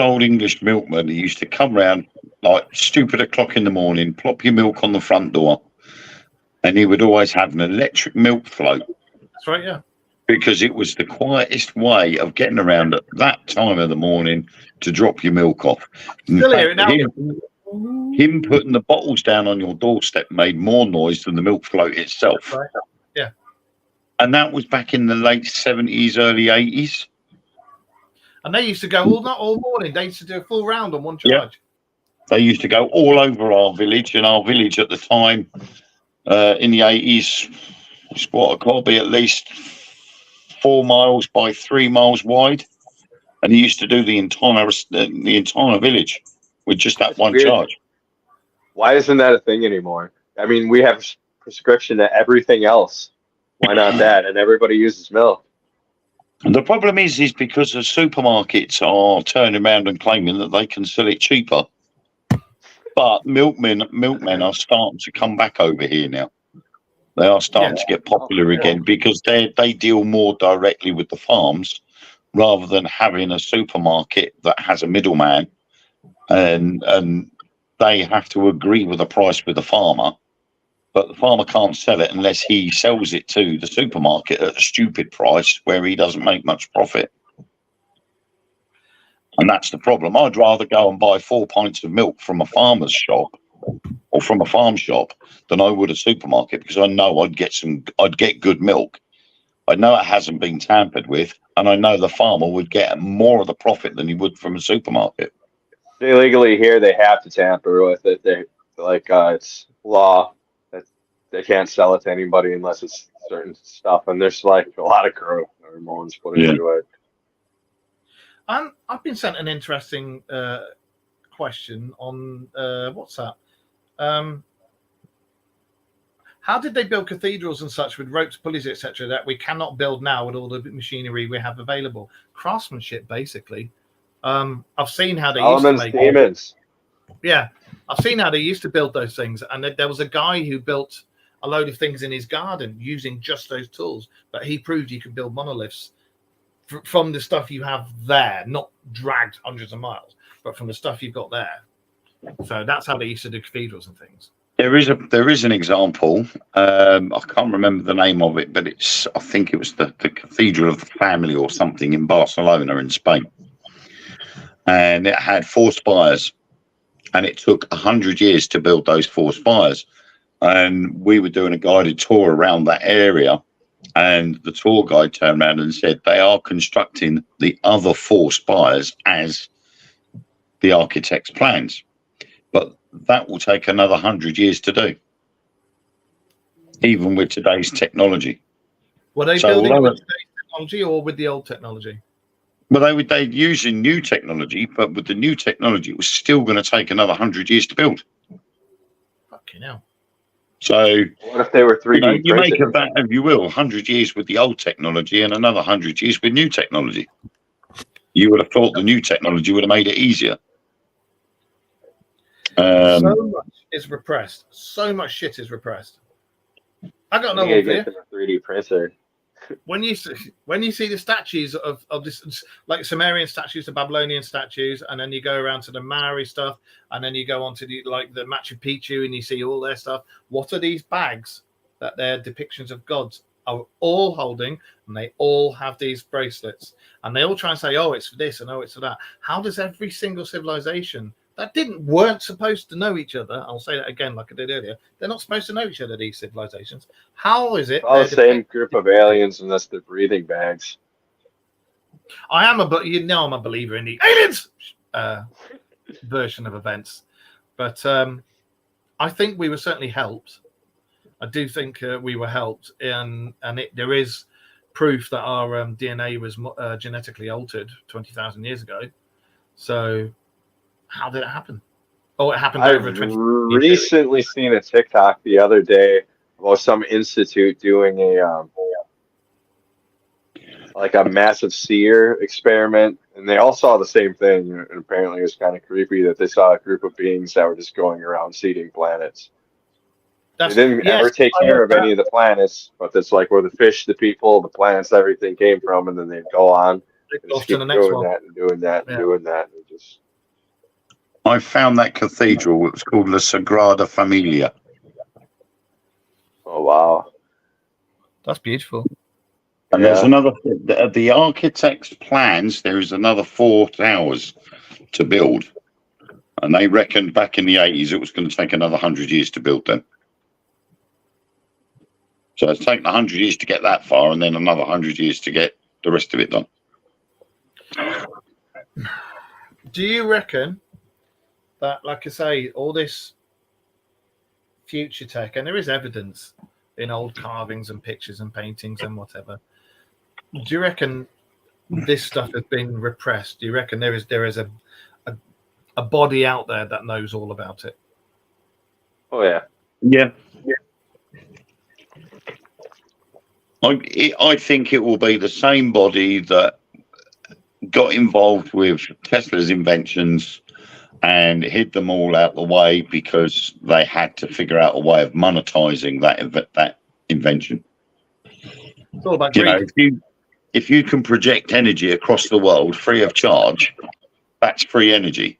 Speaker 2: old English milkman who used to come round like stupid o'clock in the morning, plop your milk on the front door, and he would always have an electric milk float.
Speaker 1: That's right, yeah.
Speaker 2: Because it was the quietest way of getting around at that time of the morning to drop your milk off.
Speaker 1: Still here now.
Speaker 2: Him putting the bottles down on your doorstep made more noise than the milk float itself.
Speaker 1: Right. Yeah.
Speaker 2: And that was back in the late 70s, early 80s.
Speaker 1: And they used to go all morning. They used to do a full round on one charge.
Speaker 2: They used to go all over our village, and our village at the time in the 80s, it's got to be at least 4 miles by 3 miles wide. And he used to do the entire village with just that one
Speaker 3: weird.
Speaker 2: charge.
Speaker 3: Why isn't that a thing anymore? I mean, we have prescription to everything else. Why not that? And everybody uses milk.
Speaker 2: And the problem is because the supermarkets are turning around and claiming that they can sell it cheaper. But milkmen are starting to come back over here now. They are starting to get popular again because they deal more directly with the farms rather than having a supermarket that has a middleman and they have to agree with the price with the farmer. But the farmer can't sell it unless he sells it to the supermarket at a stupid price where he doesn't make much profit. And that's the problem. I'd rather go and buy 4 pints of milk from a farmer's shop or from a farm shop than I would a supermarket because I know I'd get good milk. I know it hasn't been tampered with, and I know the farmer would get more of the profit than he would from a supermarket.
Speaker 3: Illegally here, they have to tamper with it. They it's law. They can't sell it to anybody unless it's certain stuff, and there's like a lot of hormones put into it.
Speaker 1: I've been sent an interesting question on WhatsApp. How did they build cathedrals and such with ropes, pulleys, etc., that we cannot build now with all the machinery we have available? Craftsmanship, basically. I've seen how they used to make
Speaker 3: demons.
Speaker 1: Yeah, I've seen how they used to build those things, and there was a guy who built a load of things in his garden using just those tools. But he proved you could build monoliths from the stuff you have there, not dragged hundreds of miles, but from the stuff you've got there. So that's how they used to do cathedrals and things.
Speaker 2: There is an example. I can't remember the name of it, but I think it was the Cathedral of the Family or something in Barcelona in Spain, and it had 4 spires, and it took 100 years to build those 4 spires. And we were doing a guided tour around that area, and the tour guide turned around and said they are constructing the other 4 spires as the architect's plans, but that will take another 100 years to do, even with today's technology.
Speaker 1: Were they building with today's technology or with the old technology?
Speaker 2: Well, they're using new technology, but with the new technology, it was still going to take another 100 years to build.
Speaker 1: Fucking hell.
Speaker 2: So
Speaker 3: what if they were 3D?
Speaker 2: You make of that, if you will, 100 years with the old technology and another 100 years with new technology. You would have thought the new technology would have made it easier.
Speaker 1: So much is repressed. So much shit is repressed. I got another one for you.
Speaker 3: 3D printer.
Speaker 1: When you see the statues of this, like Sumerian statues, the Babylonian statues, and then you go around to the Maori stuff, and then you go on to the Machu Picchu, and you see all their stuff. What are these bags that they're depictions of gods are all holding, and they all have these bracelets, and they all try and say, oh, it's for this and oh, it's for that. How does every single civilization that weren't supposed to know each other, I'll say that again like I did earlier, they're not supposed to know each other, these civilizations. How is it?
Speaker 3: All the same group of aliens unless they're breathing bags.
Speaker 1: I'm a believer in the aliens version of events. But I think we were certainly helped. I do think we were helped, and there is proof that our DNA was genetically altered 20,000 years ago. So how did it happen? Oh, it happened over 20 years.
Speaker 3: I've recently seen a TikTok the other day about some institute doing a massive seer experiment, and they all saw the same thing. And apparently, it was kind of creepy that they saw a group of beings that were just going around seeding planets. They didn't ever take care of any of the planets, but that's like where the fish, the people, the planets, everything came from, and then they'd go on and just keep doing that and doing that and doing that. And just...
Speaker 2: I found that cathedral. It was called La Sagrada Familia.
Speaker 3: Oh, wow.
Speaker 1: That's beautiful.
Speaker 2: And there's another, the architect's plans, there is another 4 towers to build. And they reckoned back in the 80s it was going to take another 100 years to build them. So it's taken 100 years to get that far, and then another 100 years to get the rest of it done.
Speaker 1: Do you reckon that, like I say, all this future tech, and there is evidence in old carvings and pictures and paintings and whatever. Do you reckon this stuff has been repressed? Do you reckon there is a body out there that knows all about it?
Speaker 3: Oh yeah.
Speaker 2: Yeah. I think it will be the same body that got involved with Tesla's inventions and hid them all out the way because they had to figure out a way of monetizing that invention.
Speaker 1: It's all about greed.
Speaker 2: If you can project energy across the world free of charge, that's free energy.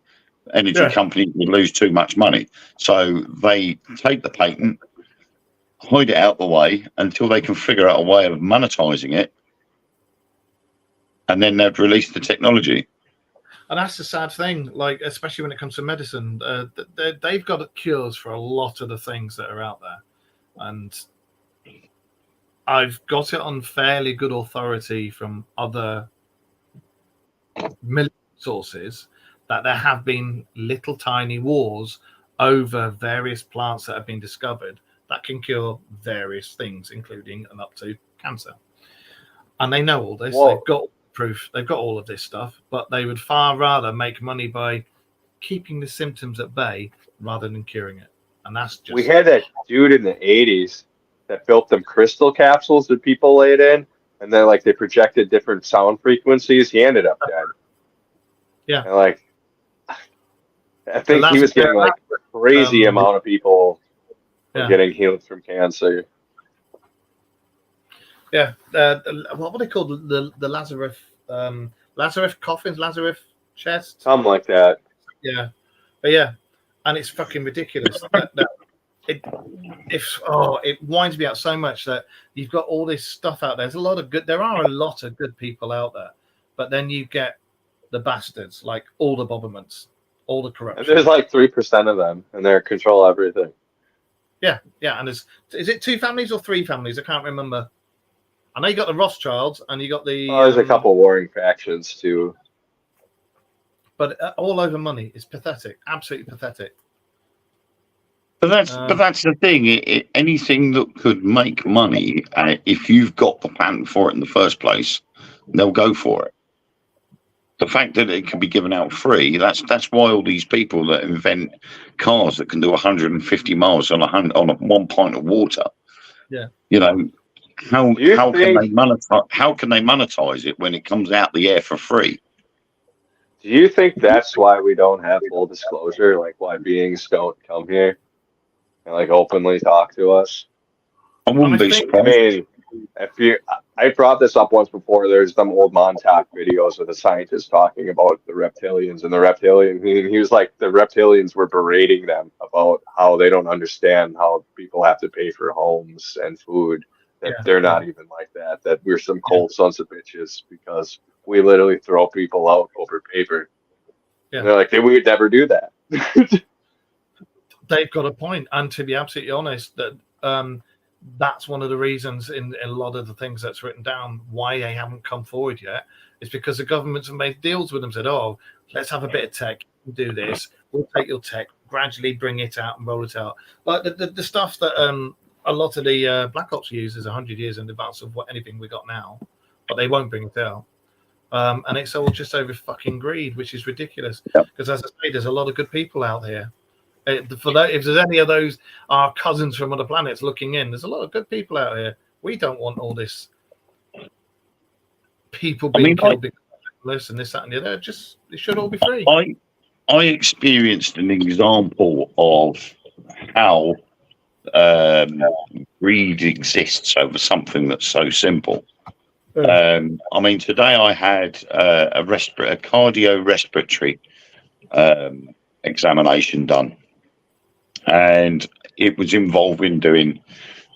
Speaker 2: Energy companies would lose too much money, so they take the patent, hide it out the way until they can figure out a way of monetizing it, and then they'd release the technology.
Speaker 1: And that's the sad thing, like especially when it comes to medicine, they've got cures for a lot of the things that are out there, and I've got it on fairly good authority from other military sources that there have been little tiny wars over various plants that have been discovered that can cure various things, including and up to cancer. And they know all this.
Speaker 3: Whoa.
Speaker 1: They've got proof. They've got all of this stuff, but they would far rather make money by keeping the symptoms at bay rather than curing it. And that's just...
Speaker 3: We had that dude in the 80s that built them crystal capsules that people laid in, and then like they projected different sound frequencies. He ended up dead.
Speaker 1: Yeah.
Speaker 3: And, like, I think he was getting like a crazy amount of people getting healed from cancer.
Speaker 1: Yeah. What were they called? The Lazarus coffins, Lazarus chests?
Speaker 3: Something like that.
Speaker 1: Yeah. But yeah. And it's fucking ridiculous. It winds me out so much that you've got all this stuff out there. There are a lot of good people out there, but then you get the bastards, like all the Bobbermans, all the corruption.
Speaker 3: And there's like 3% of them, and they control everything.
Speaker 1: Yeah. And is it 2 families or 3 families? I can't remember. I know you got the Rothschilds, and you got the.
Speaker 3: Oh, there's a couple warring factions too.
Speaker 1: But all over money is pathetic, absolutely pathetic.
Speaker 2: But that's the thing. Anything that could make money, if you've got the patent for it in the first place, they'll go for it. The fact that it can be given out free, that's why all these people that invent cars that can do 150 miles on 1 pint of water.
Speaker 1: Yeah.
Speaker 2: You know, how can they monetize it when it comes out the air for free?
Speaker 3: Do you think that's why we don't have full disclosure? Like why beings don't come here and like openly talk to us?
Speaker 2: I wouldn't be surprised.
Speaker 3: I mean, I brought this up once before. There's some old Montauk videos with a scientist talking about the reptilians and the reptilian. He was like, the reptilians were berating them about how they don't understand how people have to pay for homes and food. That they're not even like that. That we're some cold sons of bitches because we literally throw people out over paper. Yeah. And they're like, we would never do that.
Speaker 1: They've got a point, and to be absolutely honest, that that's one of the reasons in a lot of the things that's written down why they haven't come forward yet is because the governments have made deals with them, said, oh, let's have a bit of tech, do this, we'll take your tech, gradually bring it out and roll it out. Like the stuff that a lot of the Black Ops use is 100 years in advance of anything we got now, but they won't bring it out. And it's all just over fucking greed, which is ridiculous. Because as I say, there's a lot of good people out here. If there's any of those our cousins from other planets looking in, there's a lot of good people out here. We don't want all this people being killed because of this and this, that, and the other. It should all be free.
Speaker 2: I experienced an example of how greed exists over something that's so simple. I mean, today I had a cardiorespiratory examination done, and it was involving doing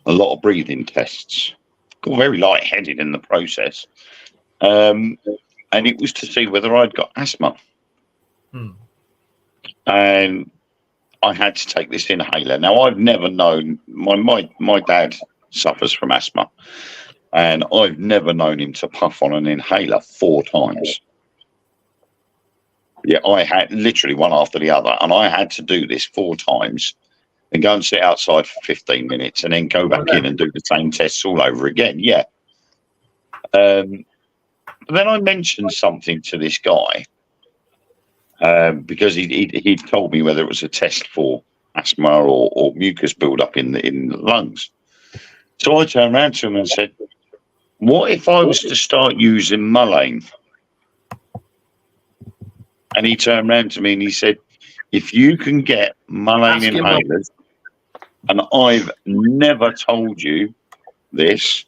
Speaker 2: a lot of breathing tests. Got very lightheaded in the process, and it was to see whether I'd got asthma. And I had to take this inhaler. Now, I've never known, my dad suffers from asthma, and I've never known him to puff on an inhaler 4 times. Yeah, I had literally one after the other, and I had to do this 4 times and go and sit outside for 15 minutes and then go back in and do the same tests all over again. Yeah. But then I mentioned something to this guy because he'd told me whether it was a test for asthma or mucus buildup in the lungs. So I turned around to him and said, "What if I was to start using Mulane?" And he turned around to me and he said, "If you can get Mulane inhalers," and I've never told you this,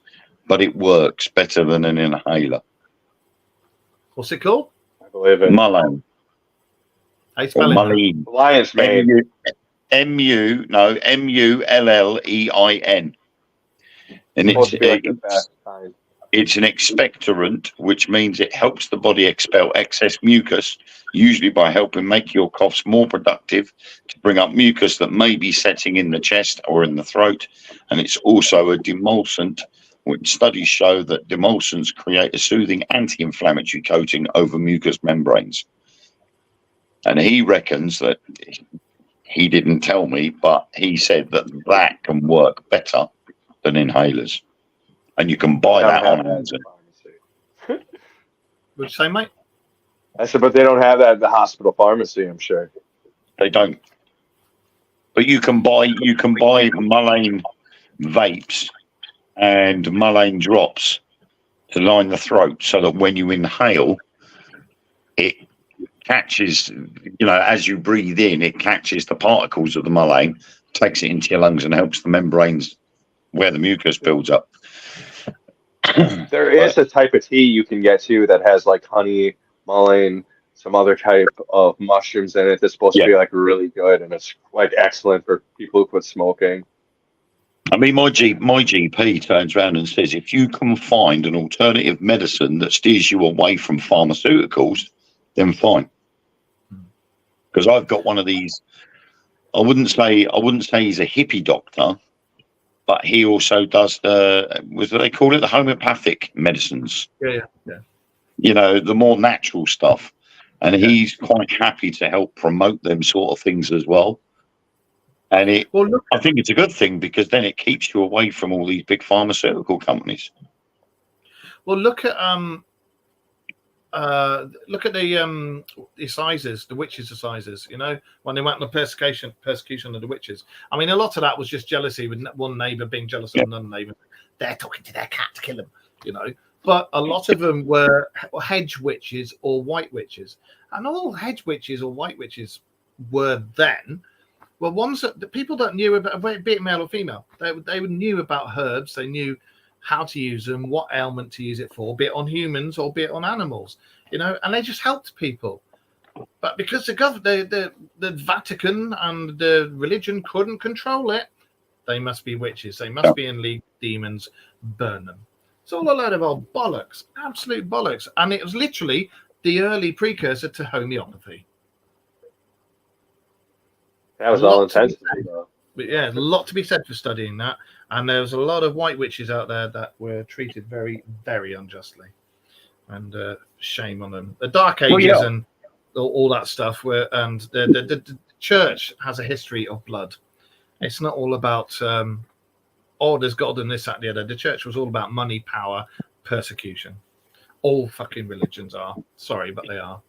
Speaker 2: but it works better than an inhaler.
Speaker 1: What's it called?
Speaker 3: I believe it.
Speaker 2: Mulane.
Speaker 1: How you spell it?
Speaker 2: Mullein.
Speaker 3: Lion's mane.
Speaker 2: Mullein. And
Speaker 3: Supposed to be like the best kind.
Speaker 2: it's an expectorant, which means it helps the body expel excess mucus, usually by helping make your coughs more productive to bring up mucus that may be setting in the chest or in the throat. And it's also a demulcent, which studies show that demulcents create a soothing anti-inflammatory coating over mucous membranes. And he reckons that, he didn't tell me, but he said that can work better than inhalers. And you can buy that on Amazon.
Speaker 1: What'd you say, mate?
Speaker 3: I said, but they don't have that at the hospital pharmacy, I'm sure.
Speaker 2: They don't. But you can buy Mulane vapes and Mulane drops to line the throat so that when you inhale, it catches, as you breathe in, it catches the particles of the Mulane, takes it into your lungs and helps the membranes where the mucus builds up.
Speaker 3: There is a type of tea you can get too that has like honey, mullein, some other type of mushrooms in it that's supposed to be like really good, and it's like excellent for people who quit smoking.
Speaker 2: I mean, my GP turns around and says, if you can find an alternative medicine that steers you away from pharmaceuticals, then fine. Because I've got one of these. I wouldn't say he's a hippie doctor, but he also does what do they call it? The homeopathic medicines.
Speaker 1: Yeah.
Speaker 2: The more natural stuff. And he's quite happy to help promote them sort of things as well. And I think it's a good thing because then it keeps you away from all these big pharmaceutical companies.
Speaker 1: Well, look at the assizes, the witches' assizes. When they went on the persecution of the witches. I mean, a lot of that was just jealousy with one neighbour being jealous of another neighbour. They're talking to their cat to kill him, But a lot of them were hedge witches or white witches, and all hedge witches or white witches were then. Well, ones that the people that knew about, be it male or female, they knew about herbs. They knew how to use them, what ailment to use it for, be it on humans or be it on animals, and they just helped people. But because the Vatican and the religion couldn't control it, they must be witches. They must be in league with demons. Burn them. It's all a load of old bollocks, absolute bollocks. And it was literally the early precursor to homeopathy.
Speaker 3: That was all intensity, though.
Speaker 1: But yeah, a lot to be said for studying that. And there was a lot of white witches out there that were treated very, very unjustly. And shame on them. The Dark Ages and all that stuff and the church has a history of blood. It's not all about there's God and this, that, and the other. The church was all about money, power, persecution. All fucking religions are. Sorry, but they are.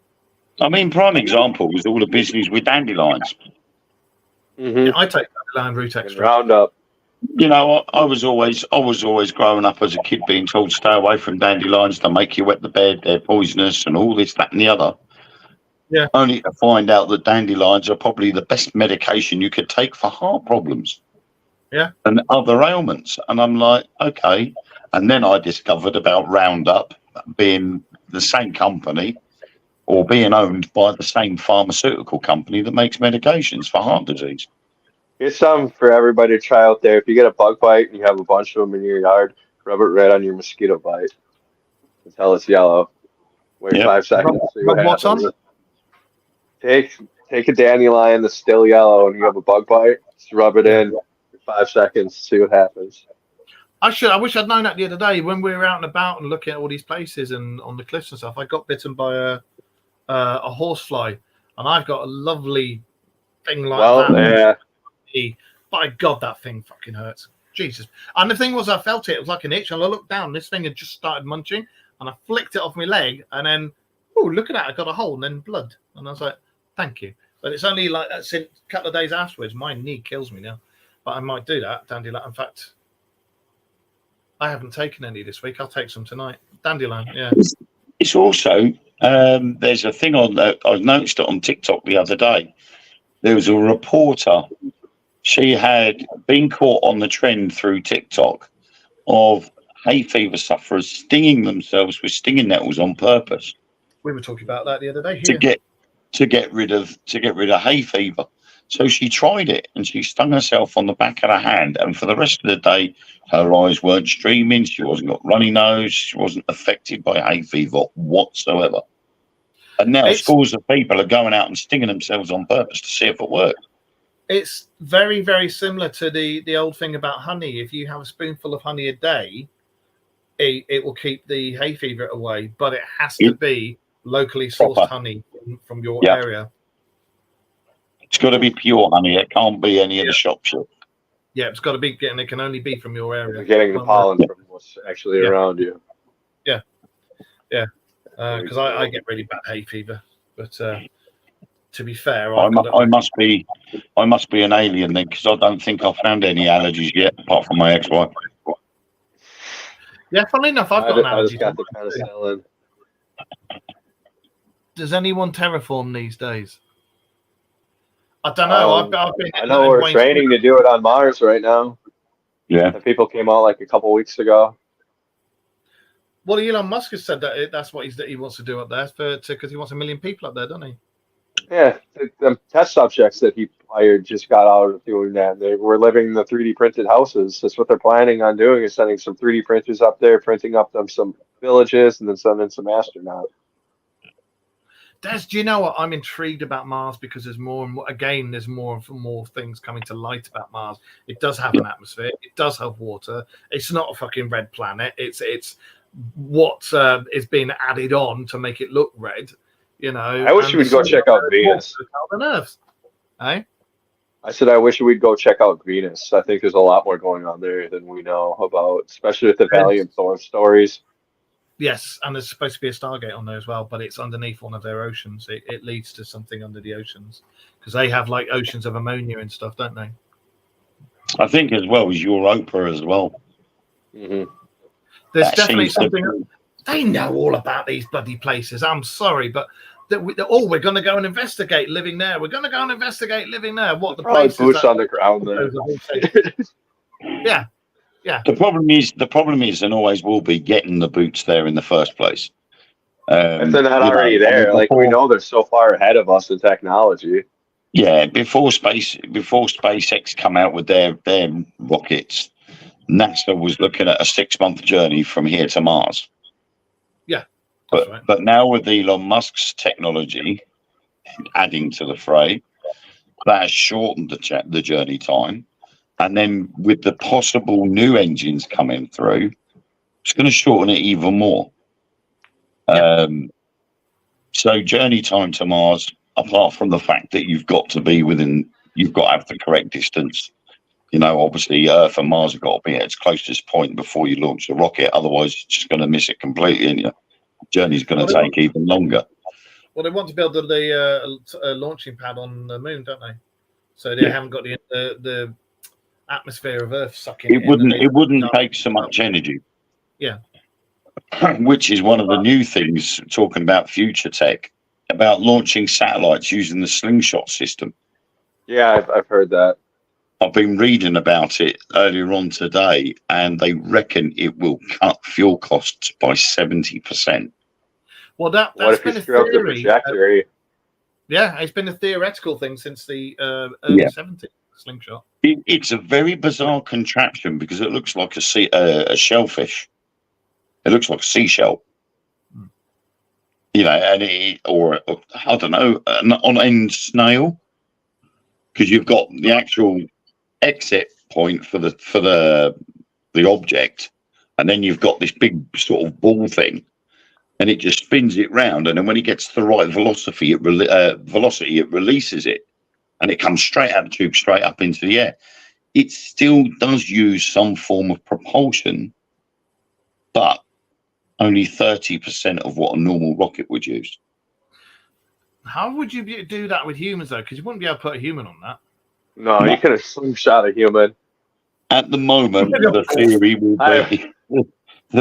Speaker 2: I mean, prime example was all the business with dandelions.
Speaker 1: Mm-hmm. Yeah, I take dandelion root extract.
Speaker 3: Roundup.
Speaker 2: I was always growing up as a kid being told to stay away from dandelions, to make you wet the bed, they're poisonous and all this, that and the other.
Speaker 1: Yeah.
Speaker 2: Only to find out that dandelions are probably the best medication you could take for heart problems.
Speaker 1: Yeah.
Speaker 2: And other ailments. And I'm like, okay. And then I discovered about Roundup being the same company or being owned by the same pharmaceutical company that makes medications for heart disease.
Speaker 3: Here's something for everybody to try out there. If you get a bug bite and you have a bunch of them in your yard, rub it right on your mosquito bite until it's yellow. Wait 5 seconds. See what happens. Take a dandelion that's still yellow and you have a bug bite. Just rub it in for 5 seconds. See what happens.
Speaker 1: I wish I'd known that the other day when we were out and about and looking at all these places and on the cliffs and stuff. I got bitten by a horsefly, and I've got a lovely thing like
Speaker 3: Well,
Speaker 1: that.
Speaker 3: yeah.
Speaker 1: By God, that thing fucking hurts. Jesus. And the thing was, I felt it. It was like an itch, and I looked down. This thing had just started munching, and I flicked it off my leg, and then, oh, look at that! I got a hole, and then blood, and I was like, thank you. But it's only like that since a couple of days afterwards. My knee kills me now, but I might do that. Dandelion. In fact, I haven't taken any this week. I'll take some tonight. Dandelion, yeah.
Speaker 2: It's also there's a thing on I noticed it on TikTok the other day. There was a reporter. She had been caught on the trend through TikTok of hay fever sufferers stinging themselves with stinging nettles on purpose.
Speaker 1: We were talking about that the other day.
Speaker 2: To get rid of hay fever. So she tried it and she stung herself on the back of the hand, and for the rest of the day her eyes weren't streaming, she wasn't got runny nose, she wasn't affected by hay fever whatsoever. And now scores of people are going out and stinging themselves on purpose to see if it works.
Speaker 1: It's very, very similar to the old thing about honey. If you have a spoonful of honey a day, it will keep the hay fever away, but it has to be locally sourced honey from your area.
Speaker 2: It's got to be pure honey. It can't be any of the shop shit.
Speaker 1: Yeah, it's got to be, and it can only be from your area.
Speaker 3: You're getting the pollen from what's actually around you.
Speaker 1: Yeah, yeah. Because I get really bad hay fever, but to be fair,
Speaker 2: I must be an alien then, because I don't think I've found any allergies yet, apart from my ex-wife.
Speaker 1: Yeah, funnily enough, I've got an allergy.
Speaker 3: I just got the penicillin.
Speaker 1: Does anyone terraform these days? I don't know. I've been.
Speaker 3: I know we're training to do it on Mars right now.
Speaker 2: Yeah.
Speaker 3: The people came out like a couple weeks ago.
Speaker 1: Well, Elon Musk has said that that's what he wants to do up there because he wants 1 million people up there, doesn't he?
Speaker 3: Yeah, the test subjects that he hired just got out of doing that. They were living in the 3D printed houses. That's what they're planning on doing, is sending some 3D printers up there, printing up some villages, and then sending some astronauts.
Speaker 1: Do you know what? I'm intrigued about Mars because there's more and more. Again, there's more and more things coming to light about Mars. It does have an atmosphere. It does have water. It's not a fucking red planet. It's what is being added on to make it look red. You know.
Speaker 3: I wish we'd go check out Venus.
Speaker 1: On Earth, eh?
Speaker 3: I said I wish we'd go check out Venus. I think there's a lot more going on there than we know about, especially with the Valiant Thor stories.
Speaker 1: Yes, and there's supposed to be a Stargate on there as well, but it's underneath one of their oceans. It leads to something under the oceans because they have like oceans of ammonia and stuff, don't they?
Speaker 2: I think as well as Europa as well.
Speaker 3: Mm-hmm.
Speaker 1: There's definitely something. They know all about these bloody places. I'm sorry, but we're going to go and investigate living there. We're going to go and investigate living there. What the places?
Speaker 3: Boots on the ground there.
Speaker 1: Yeah. Yeah.
Speaker 2: The problem is, and always will be, getting the boots there in the first place.
Speaker 3: If they're not already there, we know they're so far ahead of us in technology.
Speaker 2: Yeah, before SpaceX come out with their rockets, NASA was looking at a 6-month journey from here to Mars.
Speaker 1: Yeah,
Speaker 2: but now with Elon Musk's technology adding to the fray, that has shortened the journey time. And then with the possible new engines coming through, it's going to shorten it even more. Yeah. So journey time to Mars, apart from the fact that you've got to have the correct distance. You know, obviously Earth and Mars have got to be at its closest point before you launch the rocket. Otherwise, you're just going to miss it completely, and your journey's going to take even longer.
Speaker 1: Well, they want to build the launching pad on the moon, don't they? So they haven't got the atmosphere of Earth sucking.
Speaker 2: It wouldn't take so much energy.
Speaker 1: Yeah.
Speaker 2: Which is one of the new things, talking about future tech, about launching satellites using the slingshot system.
Speaker 3: Yeah, I've heard that.
Speaker 2: I've been reading about it earlier on today, and they reckon it will cut fuel costs by 70%.
Speaker 1: Well, that's been a theory. Yeah, it's been a theoretical thing since the early 70s. Slingshot.
Speaker 2: It's a very bizarre contraption because it looks like a shellfish. It looks like a seashell, you know, or I don't know, an on-end snail, because you've got the actual exit point for the object, and then you've got this big sort of ball thing, and it just spins it round. And then when it gets to the right velocity, it releases it, and it comes straight out of the tube, straight up into the air. It still does use some form of propulsion, but only 30% of what a normal rocket would use.
Speaker 1: How would you do that with humans, though? Because you wouldn't be able to put a human on that.
Speaker 3: No, you could have slingshot a human.
Speaker 2: At the moment, the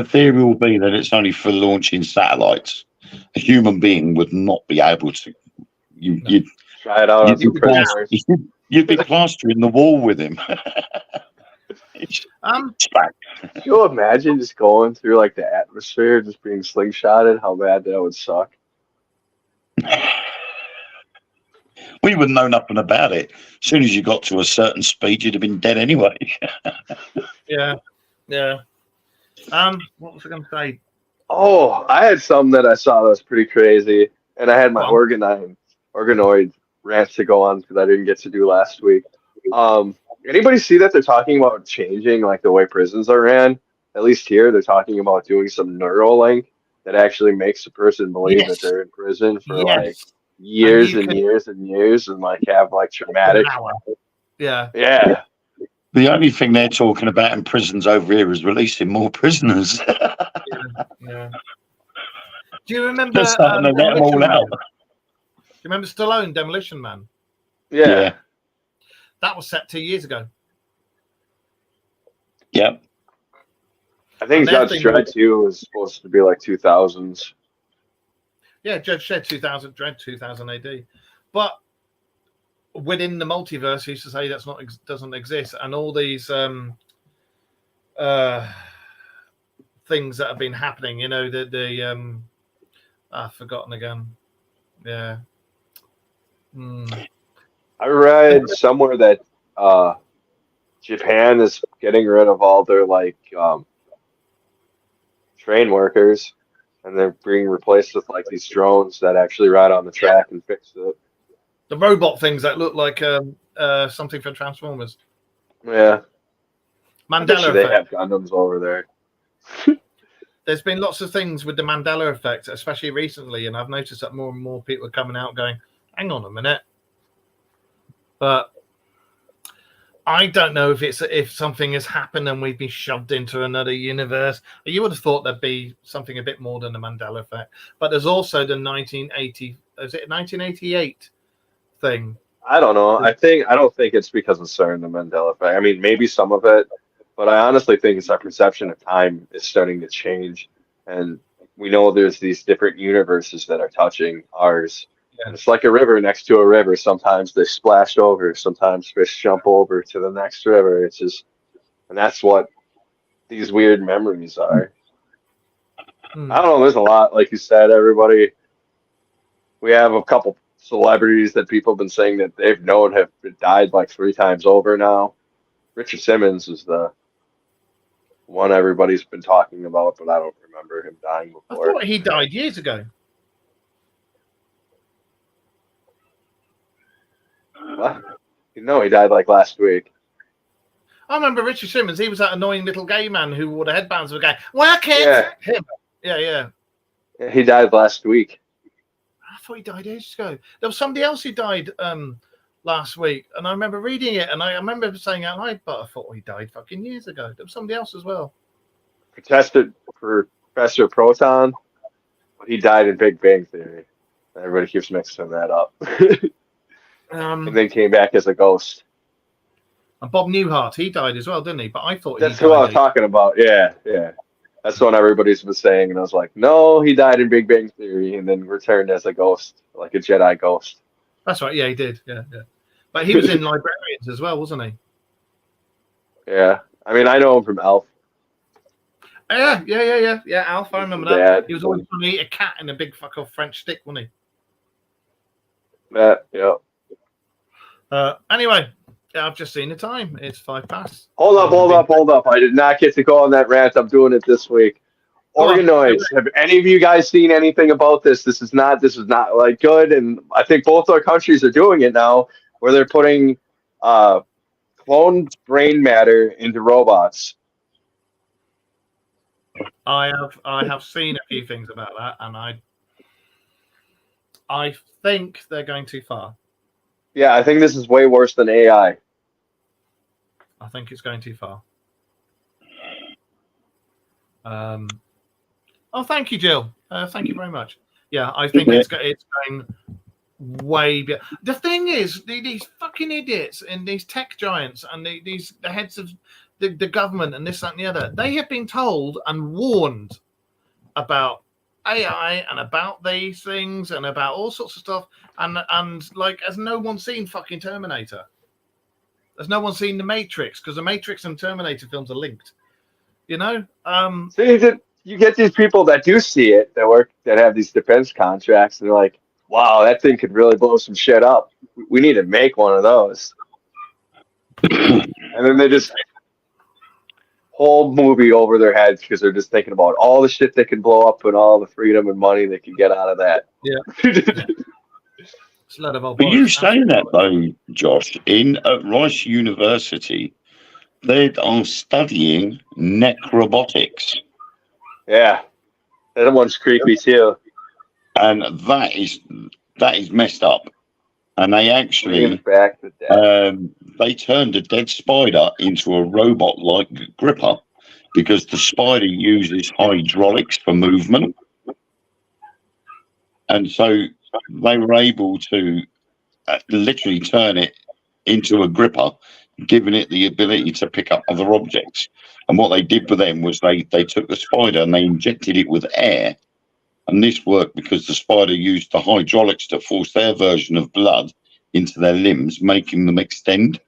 Speaker 2: theory will be that it's only for launching satellites. A human being would not be able to. You'd
Speaker 3: try it out.
Speaker 2: You'd be plastering the wall with him.
Speaker 3: Can you imagine just going through like the atmosphere, just being slingshotted? How bad that would suck.
Speaker 2: We wouldn't know nothing about it. As soon as you got to a certain speed, you'd have been dead anyway.
Speaker 1: Yeah. What was I going to say?
Speaker 3: Oh, I had some that I saw that was pretty crazy, and I had my organoid rant to go on because I didn't get to do last week. Anybody see that they're talking about changing like the way prisons are ran? At least here, they're talking about doing some Neuralink that actually makes a person believe that they're in prison for like years and years and years, and like have like traumatic.
Speaker 1: Yeah.
Speaker 2: The only thing they're talking about in prisons over here is releasing more prisoners.
Speaker 1: Yeah. Do you remember?
Speaker 2: Just starting to let them all out.
Speaker 1: Do you remember Stallone, Demolition Man?
Speaker 3: Yeah.
Speaker 1: That was set 2 years ago.
Speaker 2: Yep.
Speaker 3: I think Judge Dredd 2 was supposed to be like 2000s.
Speaker 1: Yeah, Judge Dredd 2000 AD. But within the multiverse, he used to say doesn't exist, and all these things that have been happening. You know, I've forgotten again. Yeah.
Speaker 3: I read somewhere that Japan is getting rid of all their like train workers, and they're being replaced with like these drones that actually ride on the track and fix it.
Speaker 1: The robot things that look like something for Transformers.
Speaker 3: Yeah.
Speaker 1: Mandela effect.
Speaker 3: They have Gundams over there.
Speaker 1: There's been lots of things with the Mandela effect, especially recently, and I've noticed that more and more people are coming out going, hang on a minute. But I don't know if something has happened and we've been shoved into another universe. You would have thought there'd be something a bit more than the Mandela effect. But there's also the 1988 thing.
Speaker 3: I don't know. I don't think it's because of the Mandela effect. I mean, maybe some of it, but I honestly think it's our perception of time is starting to change, and we know there's these different universes that are touching ours. Yeah. It's like a river next to a river. Sometimes they splash over. Sometimes fish jump over to the next river. It's just, and that's what these weird memories are. I don't know. There's a lot, like you said. Everybody, we have a couple celebrities that people have been saying that they've known have died like 3 times over now. Richard Simmons is the one everybody's been talking about, but I don't remember him dying before.
Speaker 1: I thought he died years ago.
Speaker 3: What? No, he died like last week.
Speaker 1: I remember Richard Simmons. He was that annoying little gay man who wore the headbands with a guy. Well, I can't. Yeah. Him. Yeah.
Speaker 3: He died last week.
Speaker 1: I thought he died ages ago. There was somebody else who died last week, and I remember reading it, and I remember saying out loud, but I thought he died fucking years ago. There was somebody else as well. Professor
Speaker 3: Proton, but he died in Big Bang Theory. Everybody keeps mixing that up. And then came back as a ghost.
Speaker 1: And Bob Newhart, he died as well, didn't he? But I thought
Speaker 3: that's who I was talking about. Yeah. That's what everybody's been saying, and I was like, no, he died in Big Bang Theory, and then returned as a ghost, like a Jedi ghost.
Speaker 1: That's right. Yeah, he did. Yeah. But he was in Librarians as well, wasn't he?
Speaker 3: Yeah. I mean, I know him from Alf.
Speaker 1: Yeah. Alf, I remember that. He was always trying to eat a cat in a big fuck off French stick, wasn't he?
Speaker 3: Yeah.
Speaker 1: Anyway, I've just seen the time. It's 5 past.
Speaker 3: Hold up. I did not get to go on that rant. I'm doing it this week. Organoids. Have any of you guys seen anything about this? This is not like good, and I think both our countries are doing it now, where they're putting cloned brain matter into robots.
Speaker 1: I have seen a few things about that, and I think they're going too far.
Speaker 3: Yeah, I think this is way worse than AI.
Speaker 1: I think it's going too far. Oh, thank you, Jill. Thank you very much. Yeah, I think it's going way beyond. The thing is, these fucking idiots and these tech giants and the heads of the government and this, that, and the other, they have been told and warned about AI and about these things and about all sorts of stuff. And like, has no one seen fucking Terminator? Has no one seen The Matrix? Because The Matrix and Terminator films are linked. You know?
Speaker 3: So you get these people that do see it, that have these defense contracts, and they're like, wow, that thing could really blow some shit up. We need to make one of those. And then they just whole movie over their heads because they're just thinking about all the shit they can blow up and all the freedom and money they can get out of that.
Speaker 1: Yeah. It's a lot of old
Speaker 2: But you
Speaker 1: boys.
Speaker 2: say that though, Josh, at Rice University, they are studying necrobotics.
Speaker 3: Yeah. That one's creepy too.
Speaker 2: And that is messed up. And they actually they turned a dead spider into a robot-like gripper because the spider uses hydraulics for movement. And so they were able to literally turn it into a gripper, giving it the ability to pick up other objects. And what they did with them was they took the spider and they injected it with air. And this worked because the spider used the hydraulics to force their version of blood into their limbs, making them extend.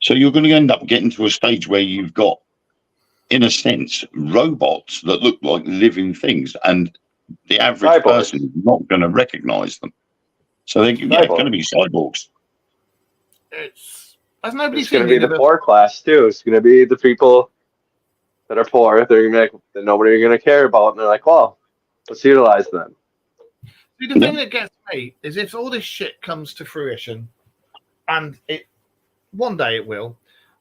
Speaker 2: So you're going to end up getting to a stage where you've got, in a sense, robots that look like living things, and the average person is not going to recognize them. So they're going to be cyborgs.
Speaker 1: It's going
Speaker 3: to be the poor class too. It's going to be the people that are poor. They're going to that nobody going to care about, and they're like, well, let's utilize them.
Speaker 1: See, the thing that gets me is if all this shit comes to fruition, and one day it will,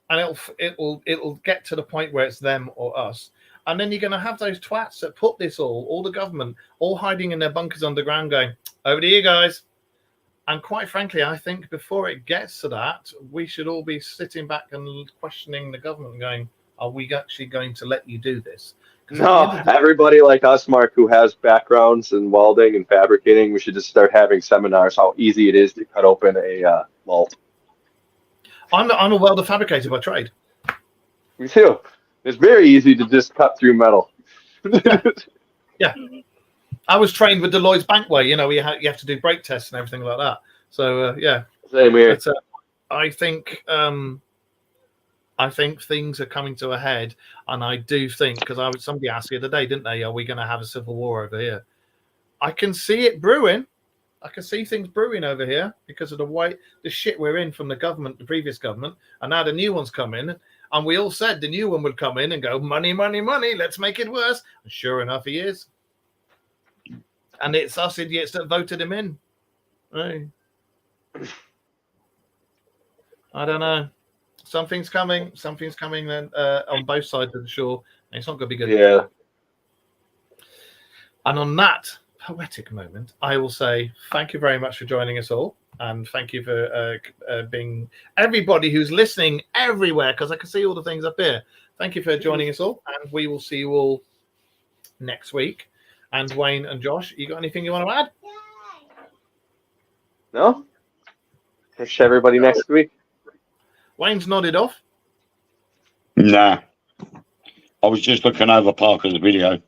Speaker 1: and it'll get to the point where it's them or us, and then you're going to have those twats that put this all the government, all hiding in their bunkers underground, going, over to you guys. And quite frankly, I think before it gets to that, we should all be sitting back and questioning the government and going, are we actually going to let you do this?
Speaker 3: No, everybody like us, Mark, who has backgrounds in welding and fabricating, we should just start having seminars how easy it is to cut open a malt.
Speaker 1: I'm a welder fabricator by trade.
Speaker 3: Me too. It's very easy to just cut through metal.
Speaker 1: Yeah. I was trained with Deloitte's Bankway. You know, you have to do brake tests and everything like that. So yeah.
Speaker 3: Same here.
Speaker 1: But, I think things are coming to a head, and I do think, because somebody asked the other day, didn't they? Are we going to have a civil war over here? I can see it brewing. I can see things brewing over here because of the shit we're in from the government, the previous government, and now the new one's come in. And we all said the new one would come in and go, money, money, money, let's make it worse. And sure enough, he is. And it's us idiots that voted him in. Hey. I don't know. Something's coming then on both sides of the shore. And it's not going to be good.
Speaker 3: Yeah.
Speaker 1: And on that poetic moment, I will say thank you very much for joining us all. And thank you for being everybody who's listening everywhere, because I can see all the things up here. Thank you for joining us all. And we will see you all next week. And Wayne and Josh, you got anything you want to add?
Speaker 3: No? Catch everybody next week.
Speaker 1: Wayne's nodded off.
Speaker 2: Nah. I was just looking over Parker's video.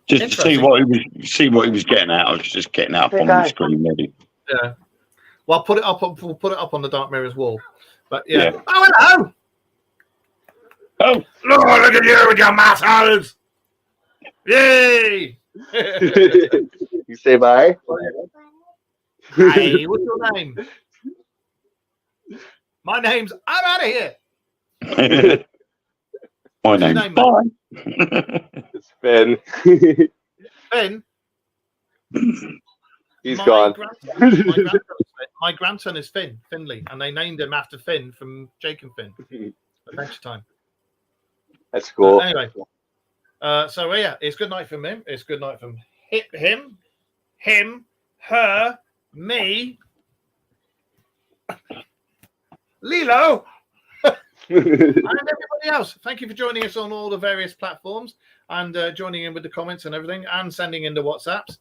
Speaker 2: Just to see what he was getting at. I was just getting out on the screen, maybe.
Speaker 1: Yeah. Well, we'll put it up on the Dark Mirrors wall. But yeah. Oh, hello!
Speaker 2: Oh,
Speaker 1: look at you with your muscles! Yay!
Speaker 3: You say bye?
Speaker 1: Hey, what's your name? My name's... I'm out of here!
Speaker 2: My name's Bye.
Speaker 3: It's Finn.
Speaker 1: Finn?
Speaker 3: He's gone.
Speaker 1: My grandson is Finn, Finley, and they named him after Finn from Jake and Finn. Adventure Time.
Speaker 3: That's cool.
Speaker 1: Anyway, so yeah, it's good night from him. It's good night from him, her, me, Lilo, and everybody else. Thank you for joining us on all the various platforms and joining in with the comments and everything and sending in the WhatsApps.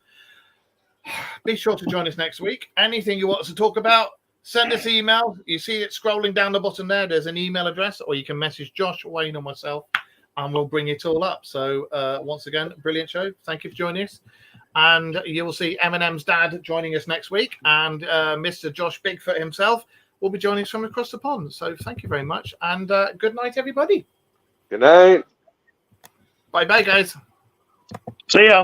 Speaker 1: Be sure to join us next week. Anything you want us to talk about, send us email. You see it scrolling down the bottom there. There's an email address, or you can message Josh, Wayne, or myself, and we'll bring it all up. So once again, brilliant show. Thank you for joining us. And you will see Eminem's dad joining us next week, and Mr. Josh Bigfoot himself will be joining us from across the pond. So thank you very much, and good night, everybody.
Speaker 3: Good night.
Speaker 1: Bye-bye, guys.
Speaker 2: See ya.